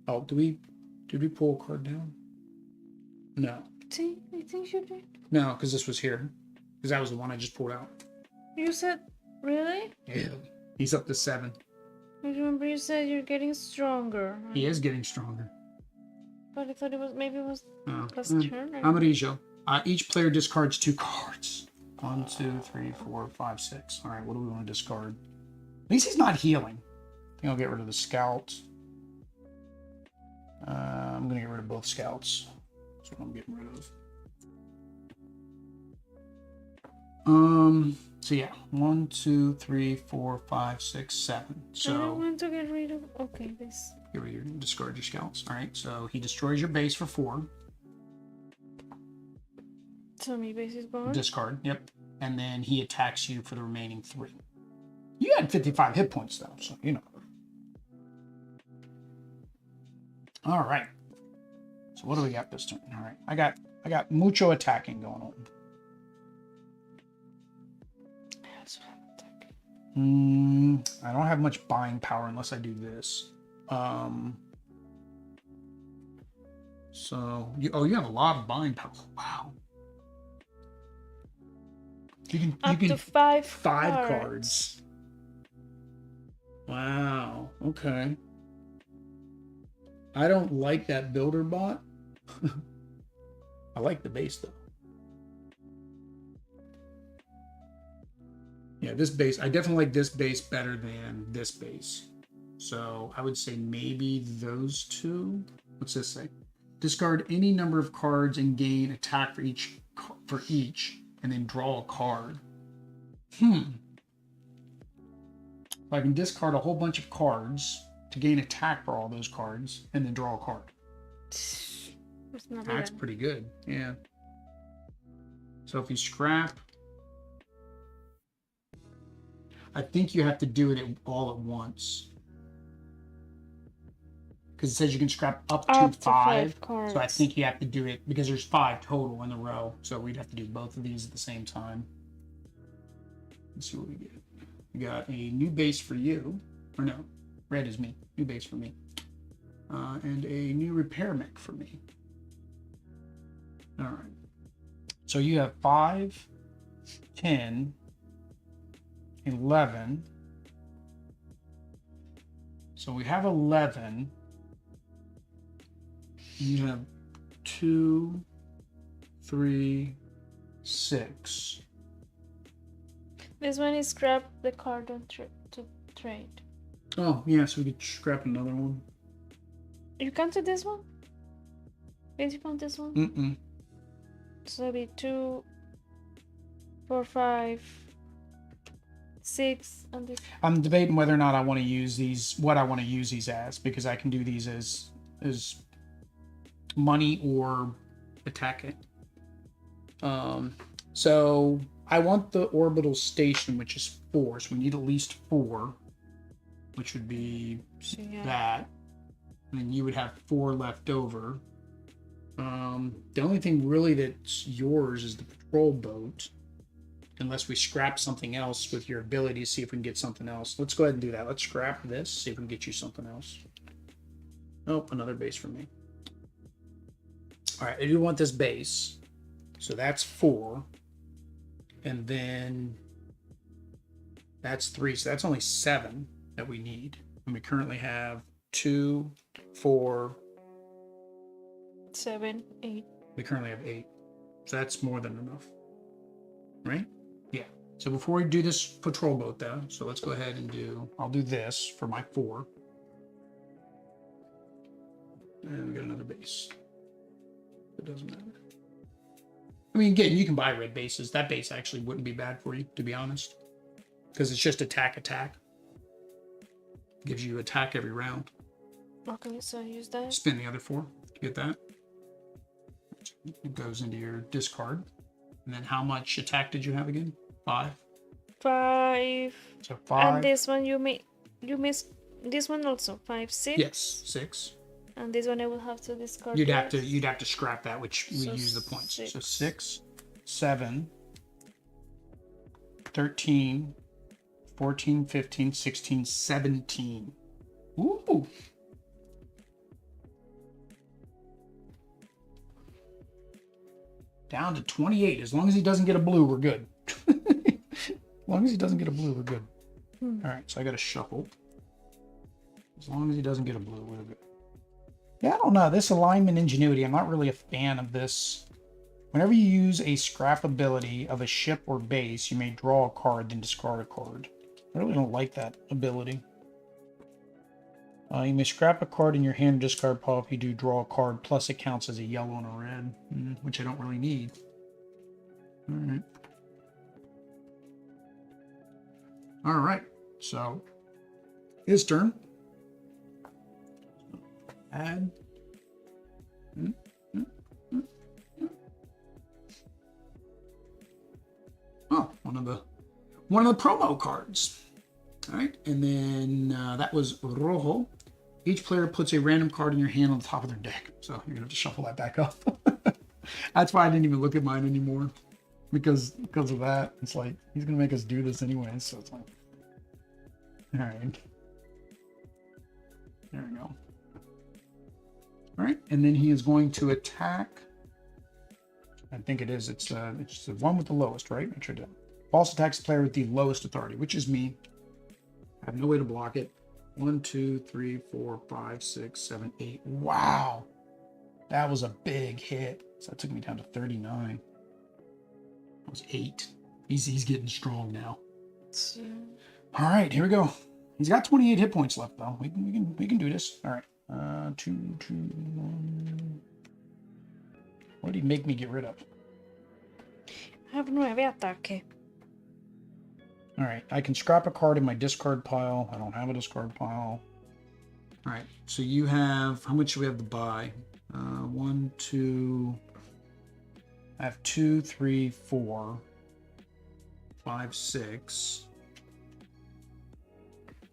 Oh, did we pull a card down? No. I think you did. No, because this was here. Because that was the one I just pulled out. You said, really? Yeah. He's up to 7. I remember you said you're getting stronger. He is getting stronger. But I thought it was last turn. Amarillo. Each player discards 2 cards. 1, 2, 3, 4, 5, 6. All right, what do we want to discard? At least he's not healing. I think I'll get rid of the scout. I'm going to get rid of both scouts. That's what I'm getting rid of. So yeah, 1, 2, 3, 4, 5, 6, 7. So I don't want to get rid of. Okay, this. Here we go. Discard your scouts. All right, so he destroys your base for 4. So my base is gone. Discard. Yep. And then he attacks you for the remaining 3. You had 55 hit points though, so you know. All right. So what do we got this turn? All right, I got mucho attacking going on. I don't have much buying power unless I do this. So you have a lot of buying power. Wow. You can Up to 5 cards. Wow. Okay. I don't like that builder bot. I like the base though. Yeah, this base, I definitely like this base better than this base. So I would say maybe those 2. What's this say? Discard any number of cards and gain attack for each, and then draw a card. So I can discard a whole bunch of cards to gain attack for all those cards, and then draw a card. That's pretty good. Yeah. So if you scrap, I think you have to do it all at once. because it says you can scrap up to Up to 5. five cards. So I think you have to do it because there's 5 total in a row. So we'd have to do both of these at the same time. Let's see what we get. We got a new base for you. Or no, red is me. New base for me. And a new repair mech for me. All right. So you have 5, 10, 11. So we have 11. You have 2, 3, 6. This one is scrap the card on to trade. Oh, yeah, so we could scrap another one. You counted this one? Did you count this one? Mm-mm. So it'll be 2, 4, 5, 6, and this. I'm debating whether or not I want to use these, what I want to use these as, because I can do these as money or attack it. So I want the orbital station, which is 4. So we need at least 4, which would be that. And you would have 4 left over. The only thing really that's yours is the patrol boat, unless we scrap something else with your ability to see if we can get something else. Let's go ahead and do that. Let's scrap this, see if we can get you something else. Oh, another base for me. All right, I do want this base. So that's 4. And then that's 3. So that's only 7 that we need. And we currently have 2, 4, 7, 8. We currently have 8. So that's more than enough. Right? Yeah. So before we do this patrol boat though, so let's go ahead and I'll do this for my 4. And we got another base. It doesn't matter. I mean, again, you can buy red bases. That base actually wouldn't be bad for you, to be honest. Because it's just attack. Gives you attack every round. Okay, so use that. Spin the other 4 to get that. It goes into your discard. And then how much attack did you have again? 5? 5. So 5. And this one you missed this one also. 5, 6. Yes, 6. And this one I will have to discard. You'd have to scrap that, which we So use the points. 6. So 6, 7, 13, 14, 15, 16, 17. Ooh. Down to 28. As long as he doesn't get a blue, we're good. As long as he doesn't get a blue, we're good. All right, so I got to shuffle. As long as he doesn't get a blue, we're good. Yeah, I don't know. This alignment ingenuity, I'm not really a fan of this. Whenever you use a scrap ability of a ship or base, you may draw a card, then discard a card. I really don't like that ability. You may scrap a card in your hand or discard pile if you do draw a card, plus it counts as a yellow and a red, which I don't really need. All right. All right, so his turn. Add. Oh, one of the promo cards. All right, and then that was Rojo. Each player puts a random card in your hand on the top of their deck. So you're gonna have to shuffle that back up. That's why I didn't even look at mine anymore, because of that. It's like he's gonna make us do this anyway. So it's like, all right, there we go. All right, and then he is going to attack. I think it is. It's the one with the lowest, right? Make sure to false attacks the player with the lowest authority, which is me. I have no way to block it. 1, 2, 3, 4, 5, 6, 7, 8. Wow, that was a big hit. So that took me down to 39. That was 8. He's getting strong now. All right, here we go. He's got 28 hit points left though. We can do this. All right. 2, 2, 1. What did he make me get rid of? I have 9 ataque. All right, I can scrap a card in my discard pile. I don't have a discard pile. All right, so you have, how much do we have to buy? 1, 2, I have 2, 3, 4, 5, 6,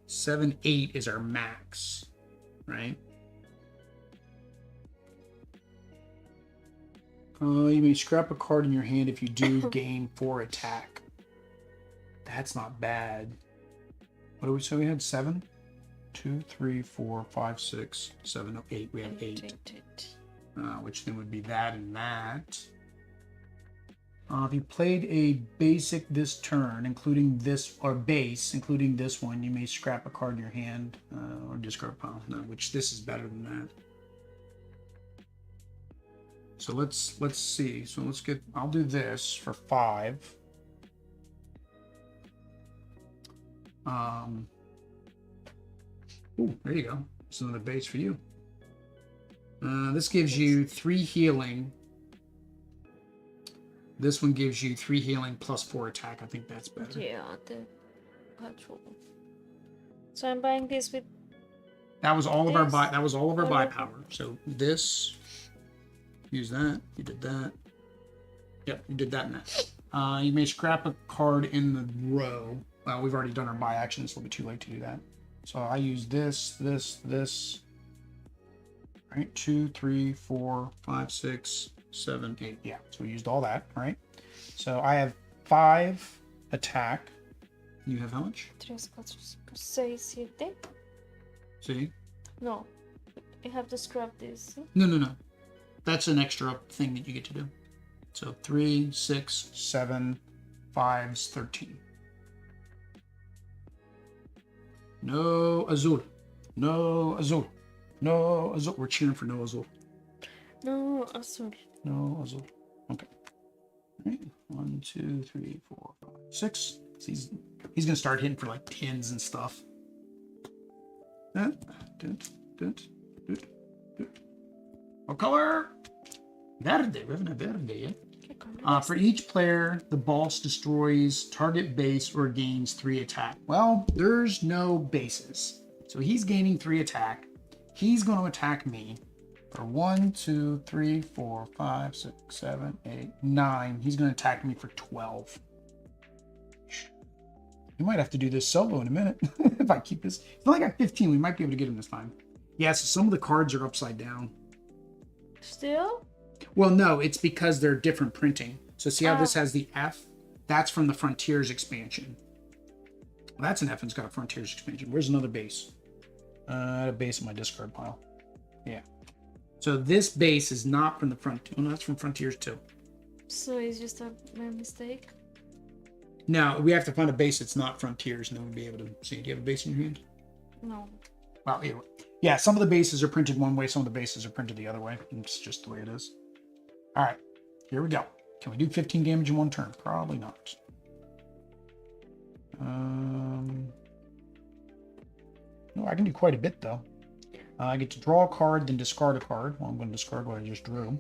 7, 8 is our max, right? You may scrap a card in your hand if you do gain 4 attack. That's not bad. What do we say we had? 7? 2, 3, 4, 5, 6, 7, no, 8. We have 8. Which then would be that and that. If you played a basic this turn, including this, or base, including this one, you may scrap a card in your hand or discard a pile. No, which this is better than that. So let's see. So let's get. I'll do this for 5. Ooh, there you go. It's another base for you. This gives you 3 healing. This one gives you 3 healing plus 4 attack. I think that's better. Yeah, so I'm buying this with. That was all of our this. buy. That was all of our buy power. So this, use that. You did that. Yep, you did that and that. You may scrap a card in the row. Well, we've already done our buy action. It's a little bit too late to do that. So I use this. Right, 2, 3, 4, 5, 6, 7, 8. Yeah, so we used all that, right? So I have 5 attack. You have how much? 3, 4, 6, 7. See? No, I have to scrap this. No. That's an extra thing that you get to do. So 3, 6, 7, 5's 13. No Azul. No Azul. No Azul. We're cheering for no Azul. No, Azul. No Azul. Okay. All right. 1, 2, 3, 4, 5, 6. So he's gonna start hitting for like 10s and stuff. What color? Verde. We haven't had verde yet. For each player, the boss destroys target base or gains 3 attack. Well, there's no bases. So he's gaining 3 attack. He's going to attack me for 1, 2, 3, 4, 5, 6, 7, 8, 9. He's going to attack me for 12. We might have to do this solo in a minute. If I keep this. He's only got 15. We might be able to get him this time. Yeah, so some of the cards are upside down. Still? Well, no, it's because they're different printing. So see how this has the F? That's from the Frontiers expansion. Well, that's an F and it's got a Frontiers expansion. Where's another base? A base in my discard pile. Yeah. So this base is not from the Frontier. Oh, no, that's from Frontiers too. So it's just a mistake? No, we have to find a base that's not Frontiers and then we'll be able to see. Do you have a base in your hand? No. Well, anyway. Yeah, some of the bases are printed one way, some of the bases are printed the other way. It's just the way it is. All right, here we go. Can we do 15 damage in one turn? Probably not. No, I can do quite a bit, though. I get to draw a card, then discard a card. Well, I'm going to discard what I just drew.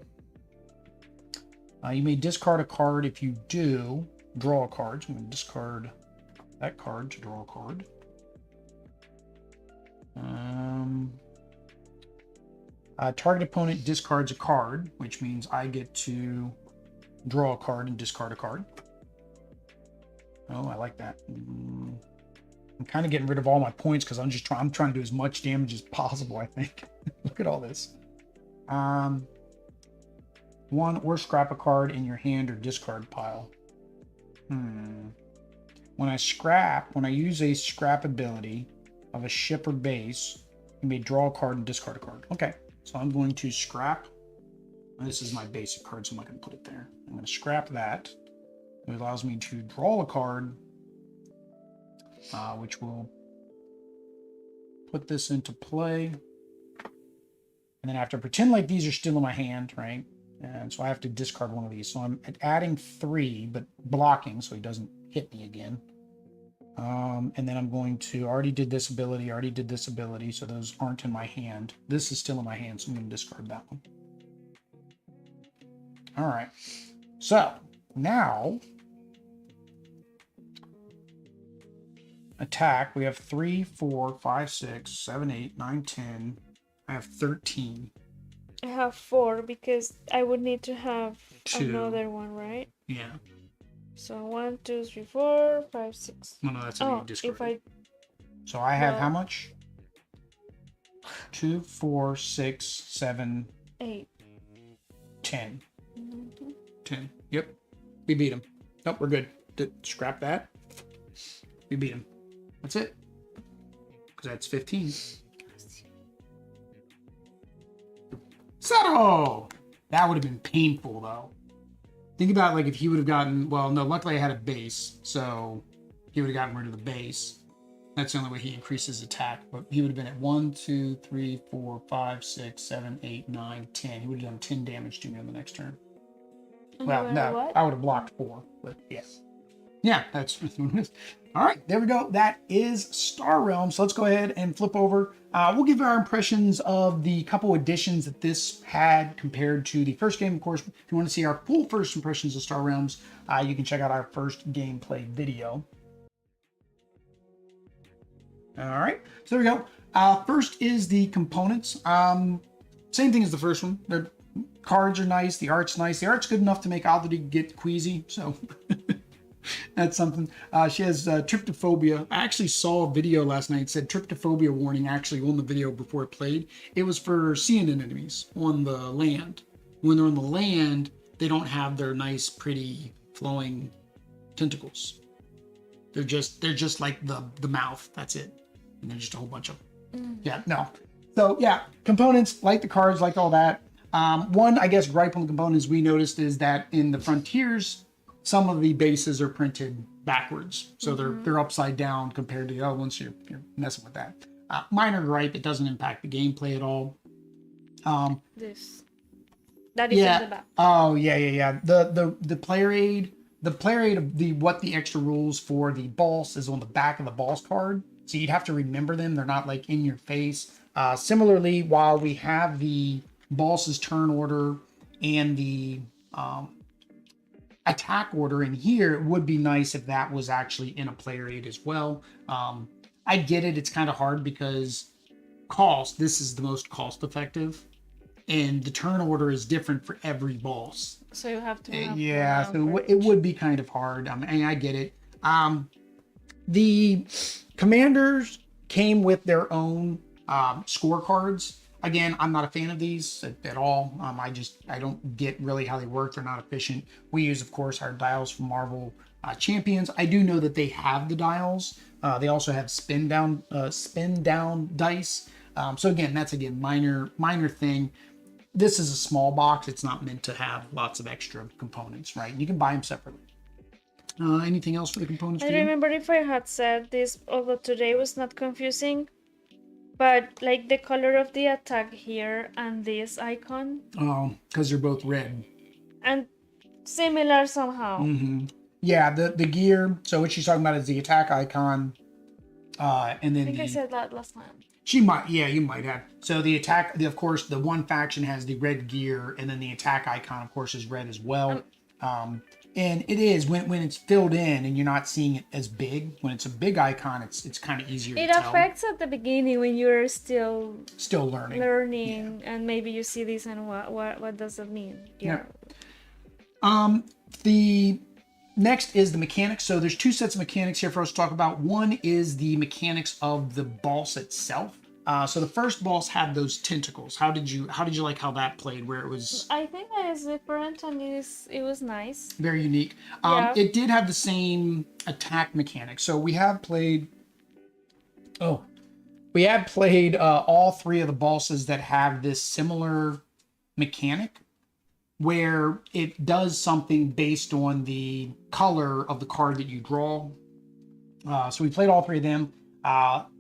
You may discard a card if you do draw a card. So I'm going to discard that card to draw a card. Target opponent discards a card, which means I get to draw a card and discard a card. Oh, I like that. I'm kind of getting rid of all my points because I'm trying to do as much damage as possible, I think. Look at all this. 1 or scrap a card in your hand or discard pile. When I use a scrap ability of a ship or base, you may draw a card and discard a card. Okay, so I'm going to scrap. This is my basic card, so I'm not going to put it there. I'm going to scrap that. It allows me to draw a card, which will put this into play. And then I have to pretend like these are still in my hand, right? And so I have to discard one of these. So I'm adding 3, but blocking so he doesn't hit me again. And then I'm going to, already did this ability, so those aren't in my hand. This is still in my hand, so I'm going to discard that one. All right. So now, attack, we have 3, 4, 5, 6, 7, 8, 9, 10. I have 13. I have 4 because I would need to have 2. Another one, right? Yeah. So 1, 2, 3, 4, 5, 6. No, that's how you discard. So I have how much? 2, 4, 6, 7, 8, 10. 9, 10. Yep. We beat him. Nope, we're good. Scrap that. We beat him. That's it. Because that's 15. Settle! That would have been painful, though. Think about, like, if he would have gotten... Well, no, luckily I had a base, so he would have gotten rid of the base. That's the only way he increases attack. But he would have been at 1, 2, 3, 4, 5, 6, 7, 8, 9, 10. He would have done 10 damage to me on the next turn. Well, no, what? I would have blocked 4, but yeah. Yeah, that's what it is. All right, there we go. That is Star Realm. So let's go ahead and flip over. We'll give our impressions of the couple additions that this had compared to the first game. Of course, if you want to see our full first impressions of Star Realms, you can check out our first gameplay video. All right, so there we go. First is the components. Same thing as the first one. The cards are nice. The art's nice. The art's good enough to make Aldi get queasy. So that's something. She has tryptophobia. I actually saw a video last night that said tryptophobia warning actually on the video before it played. It was for seeing enemies on the land. When they're on the land, they don't have their nice, pretty, flowing tentacles. They're just like the mouth. That's it. And there's just a whole bunch of them. Yeah, no. So yeah, components, like the cards, like all that. One, I guess, gripe on the components we noticed is that in the Frontiers, some of the bases are printed backwards. So they're upside down compared to the other ones. You're messing with that. Minor gripe, it doesn't impact the gameplay at all. That is in the back. Oh, yeah. The player aid, of what the extra rules for the boss is on the back of the boss card. So you'd have to remember them. They're not like in your face. Similarly, while we have the boss's turn order and the attack order in here, it would be nice if that was actually in a player aid as well. I get it. It's kind of hard because this is the most cost effective. And the turn order is different for every boss. So you have to have so it would be kind of hard. I get it. The commanders came with their own scorecards. Again, I'm not a fan of these at all. I don't get really how they work. They're not efficient. We use, of course, our dials from Marvel Champions. I do know that they have the dials. They also have spin down dice. So again, that's minor thing. This is a small box. It's not meant to have lots of extra components, right? You can buy them separately. Anything else for the components? I remember if I had said this, although today was not confusing, but like the color of the attack here and this icon. Oh, because they're both red. And similar somehow. Mm-hmm. Yeah, the gear. So what she's talking about is the attack icon. And then I think I said that last time. She might, yeah, you might have. So the attack, of course, the one faction has the red gear, and then the attack icon, of course, is red as well. And it is when it's filled in and you're not seeing it as big. When it's a big icon, it's kind of easier to tell. It affects at the beginning when you're still learning, yeah. And maybe you see this and what does it mean? Yeah. The next is the mechanics. So there's two sets of mechanics here for us to talk about. One is the mechanics of the boss itself. So the first boss had those tentacles. How did you like how that played? Where it was, I think that is different and it was nice. Very unique. Yeah. It did have the same attack mechanics. So we have played. We have played all three of the bosses that have this similar mechanic, where it does something based on the color of the card that you draw. So we played all three of them.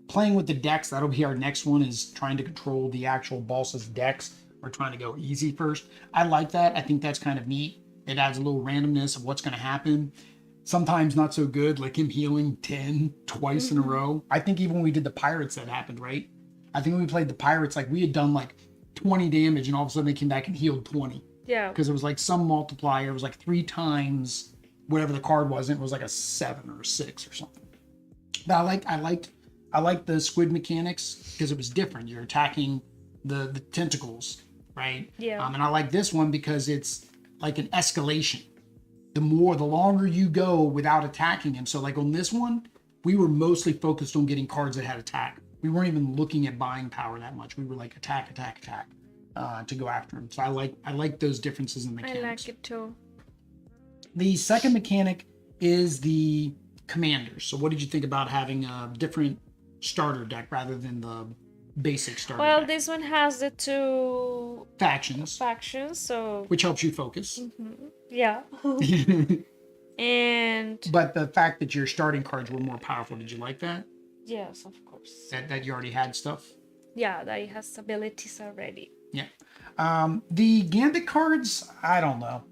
Playing with the decks, that'll be our next one, is trying to control the actual boss's decks. We're trying to go easy first. I like that. I think that's kind of neat. It adds a little randomness of what's going to happen. Sometimes not so good, like him healing 10 twice in a row. I think even when we did the pirates, that happened, right? I think when we played the pirates, like we had done like 20 damage and all of a sudden they came back and healed 20. Yeah. Because it was like some multiplier. It was like 3 times whatever the card was. And it was like a 7 or a 6 or something. But I like the squid mechanics because it was different. You're attacking the tentacles, right? Yeah. And I like this one because it's like an escalation. The longer you go without attacking him. So like on this one, we were mostly focused on getting cards that had attack. We weren't even looking at buying power that much. We were like attack, to go after him. So I like those differences in mechanics. I like it too. The second mechanic is the commanders. So what did you think about having a different starter deck rather than the basic starter Well, deck? this one has the two Factions, so which helps you focus. yeah. And But the fact that your starting cards were more powerful, did you like that? yes, of course. That you already had stuff? Yeah, that it has abilities already. Yeah. The Gambit cards, I don't know.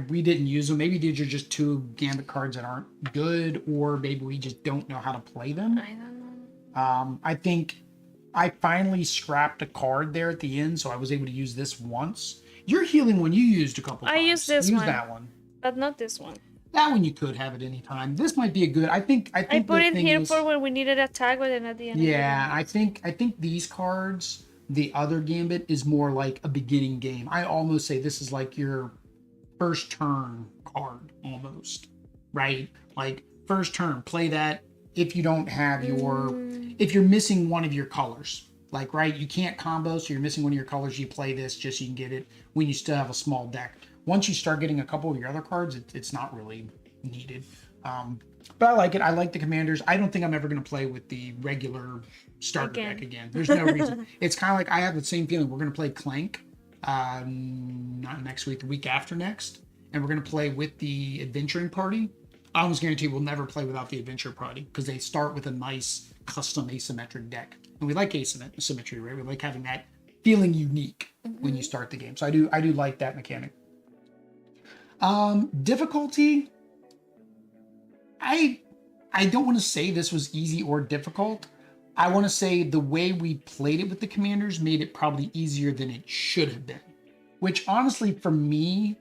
We didn't use them. Maybe these are just two Gambit cards that aren't good, or maybe we just don't know how to play them. I don't know. I think I finally scrapped a card there at the end, so I was able to use this once. Your healing one you used a couple times. I used this one. That one. But not this one. That one you could have at any time. This might be a good. I think I put it here for when we needed attack, but then at the end. Yeah, I think these cards, the other Gambit, is more like a beginning game. I almost say this is like your first turn card, almost, right? Like first turn, play that. If you don't have if you're missing one of your colors, like right, you can't combo, so you're missing one of your colors. You play this just so you can get it when you still have a small deck. Once you start getting a couple of your other cards, it's not really needed. But I like it. I like the commanders. I don't think I'm ever going to play with the regular starter deck again. There's no reason. It's kind of like I have the same feeling. We're going to play Clank, not next week, the week after next, and we're going to play with the adventuring party. I almost guarantee we'll never play without the adventure party because they start with a nice custom asymmetric deck, and we like asymmetry, right? We like having that feeling unique when you start the game. So I do like that mechanic. Difficulty. I don't want to say this was easy or difficult. I want to say the way we played it with the commanders made it probably easier than it should have been. Which honestly, for me,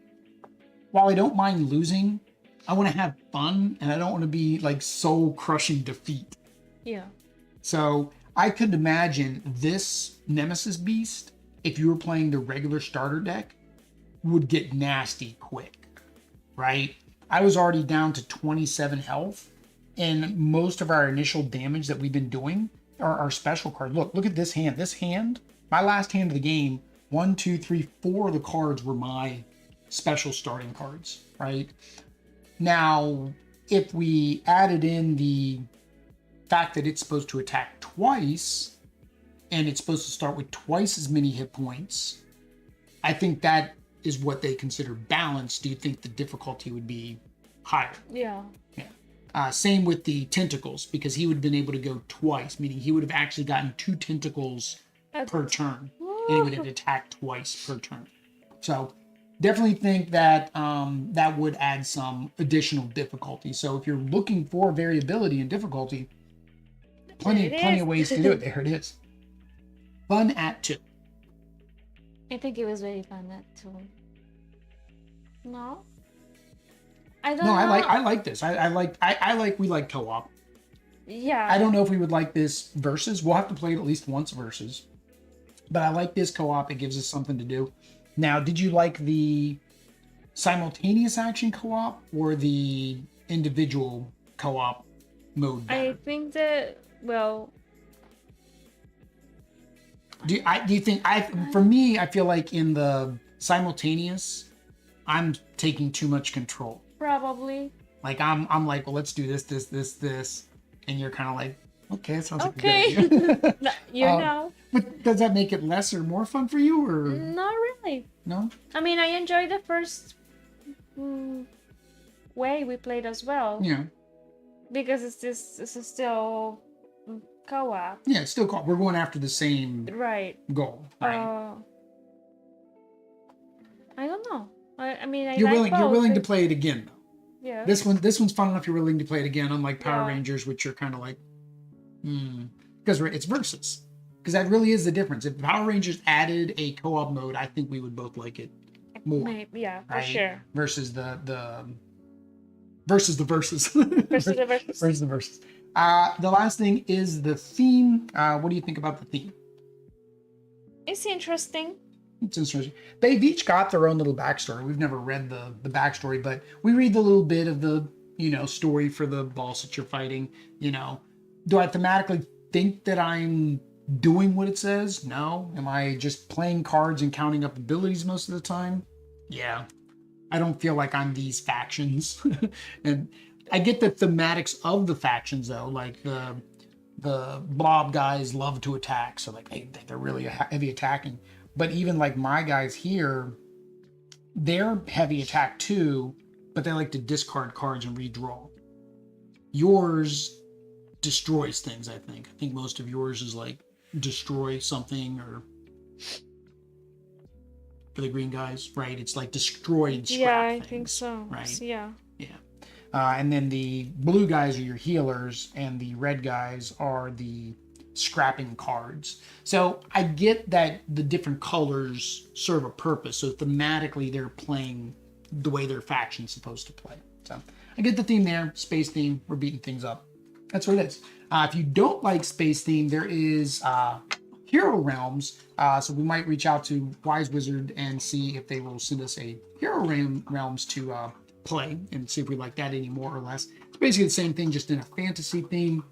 while I don't mind losing, I want to have fun and I don't want to be like soul-crushing defeat. Yeah. So I could imagine this Nemesis beast, if you were playing the regular starter deck, would get nasty quick, right? I was already down to 27 health, and most of our initial damage that we've been doing are our special cards. Look at this hand. This hand, my last hand of the game, 1, 2, 3, 4 of the cards were my special starting cards, right? Now, if we added in the fact that it's supposed to attack twice, and it's supposed to start with twice as many hit points, I think that is what they consider balanced. Do you think the difficulty would be higher? Yeah. Same with the tentacles, because he would have been able to go twice, meaning he would have actually gotten 2 tentacles per turn, and he would have attacked twice per turn. So definitely think that that would add some additional difficulty. So if you're looking for variability and difficulty, plenty of ways to do it. There it is. Fun at 2. I think it was very fun at 2. No? I don't know. I like this. We like co-op. Yeah. I don't know if we would like this versus. We'll have to play it at least once versus. But I like this co-op. It gives us something to do. Now, did you like the simultaneous action co-op or the individual co-op mode better? I think that, well... Do you think for me, I feel like in the simultaneous, I'm taking too much control. Probably. Like I'm like, well, let's do this, and you're kind of like, okay, that sounds like a good idea. You know. But does that make it less or more fun for you, or not really? No. I mean, I enjoyed the first way we played as well. Yeah. Because it's still co-op. Yeah, it's still co-op. We're going after the same goal. Right. I don't know. I mean, you're willing to play it again though. Yeah. This one's fun enough. You're willing to play it again, unlike Power Rangers, which are kind of like, because it's versus. Because that really is the difference. If Power Rangers added a co-op mode, I think we would both like it more. Maybe, yeah, for sure. Versus the versus. Versus the versus. Versus the versus. The last thing is the theme. What do you think about the theme? It's interesting. It's interesting. They've each got their own little backstory. We've never read the backstory, but we read the little bit of the, story for the boss that you're fighting. Do I thematically think that I'm doing what it says? No. Am I just playing cards and counting up abilities most of the time? Yeah. I don't feel like I'm these factions. And I get the thematics of the factions though, like the blob guys love to attack, so like they're really heavy attacking. But even like my guys here, they're heavy attack too, but they like to discard cards and redraw. Yours destroys things, I think. I think most of yours is like destroy something, or for the green guys, right? It's like destroy and scrap Yeah, I things, think so. right? Yeah. Yeah. And then the blue guys are your healers, and the red guys are the scrapping cards. So I get that the different colors serve a purpose. So thematically, they're playing the way their faction's supposed to play. So I get the theme there, space theme. We're beating things up. That's what it is. If you don't like space theme, there is Hero Realms. So we might reach out to Wise Wizard and see if they will send us a Hero Realms to play and see if we like that any more or less. It's basically the same thing, just in a fantasy theme.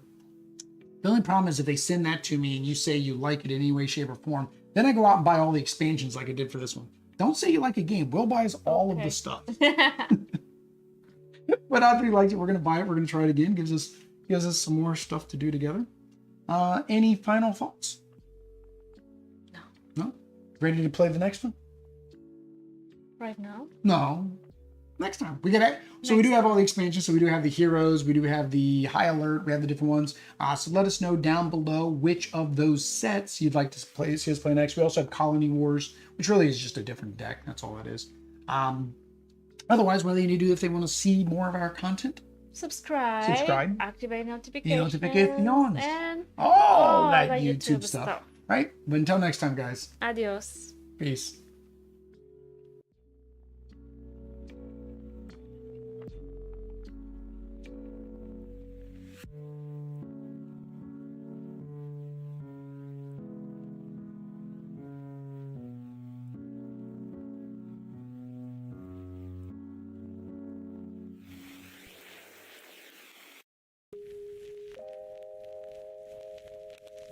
The only problem is if they send that to me and you say you like it in any way, shape, or form, then I go out and buy all the expansions like I did for this one. Don't say you like a game. Will buys all of the stuff. But after he likes it, we're going to buy it. We're going to try it again. Gives us some more stuff to do together. Any final thoughts? No. No? Ready to play the next one? Right now? No. Next time. We do have all the expansions. So we do have the heroes. We do have the high alert. We have the different ones. So let us know down below which of those sets you'd like to see us play next. We also have Colony Wars, which really is just a different deck. That's all it is. Otherwise, what do they need to do if they want to see more of our content? Subscribe. Activate notifications. And all that YouTube stuff. Right? But until next time, guys. Adios. Peace.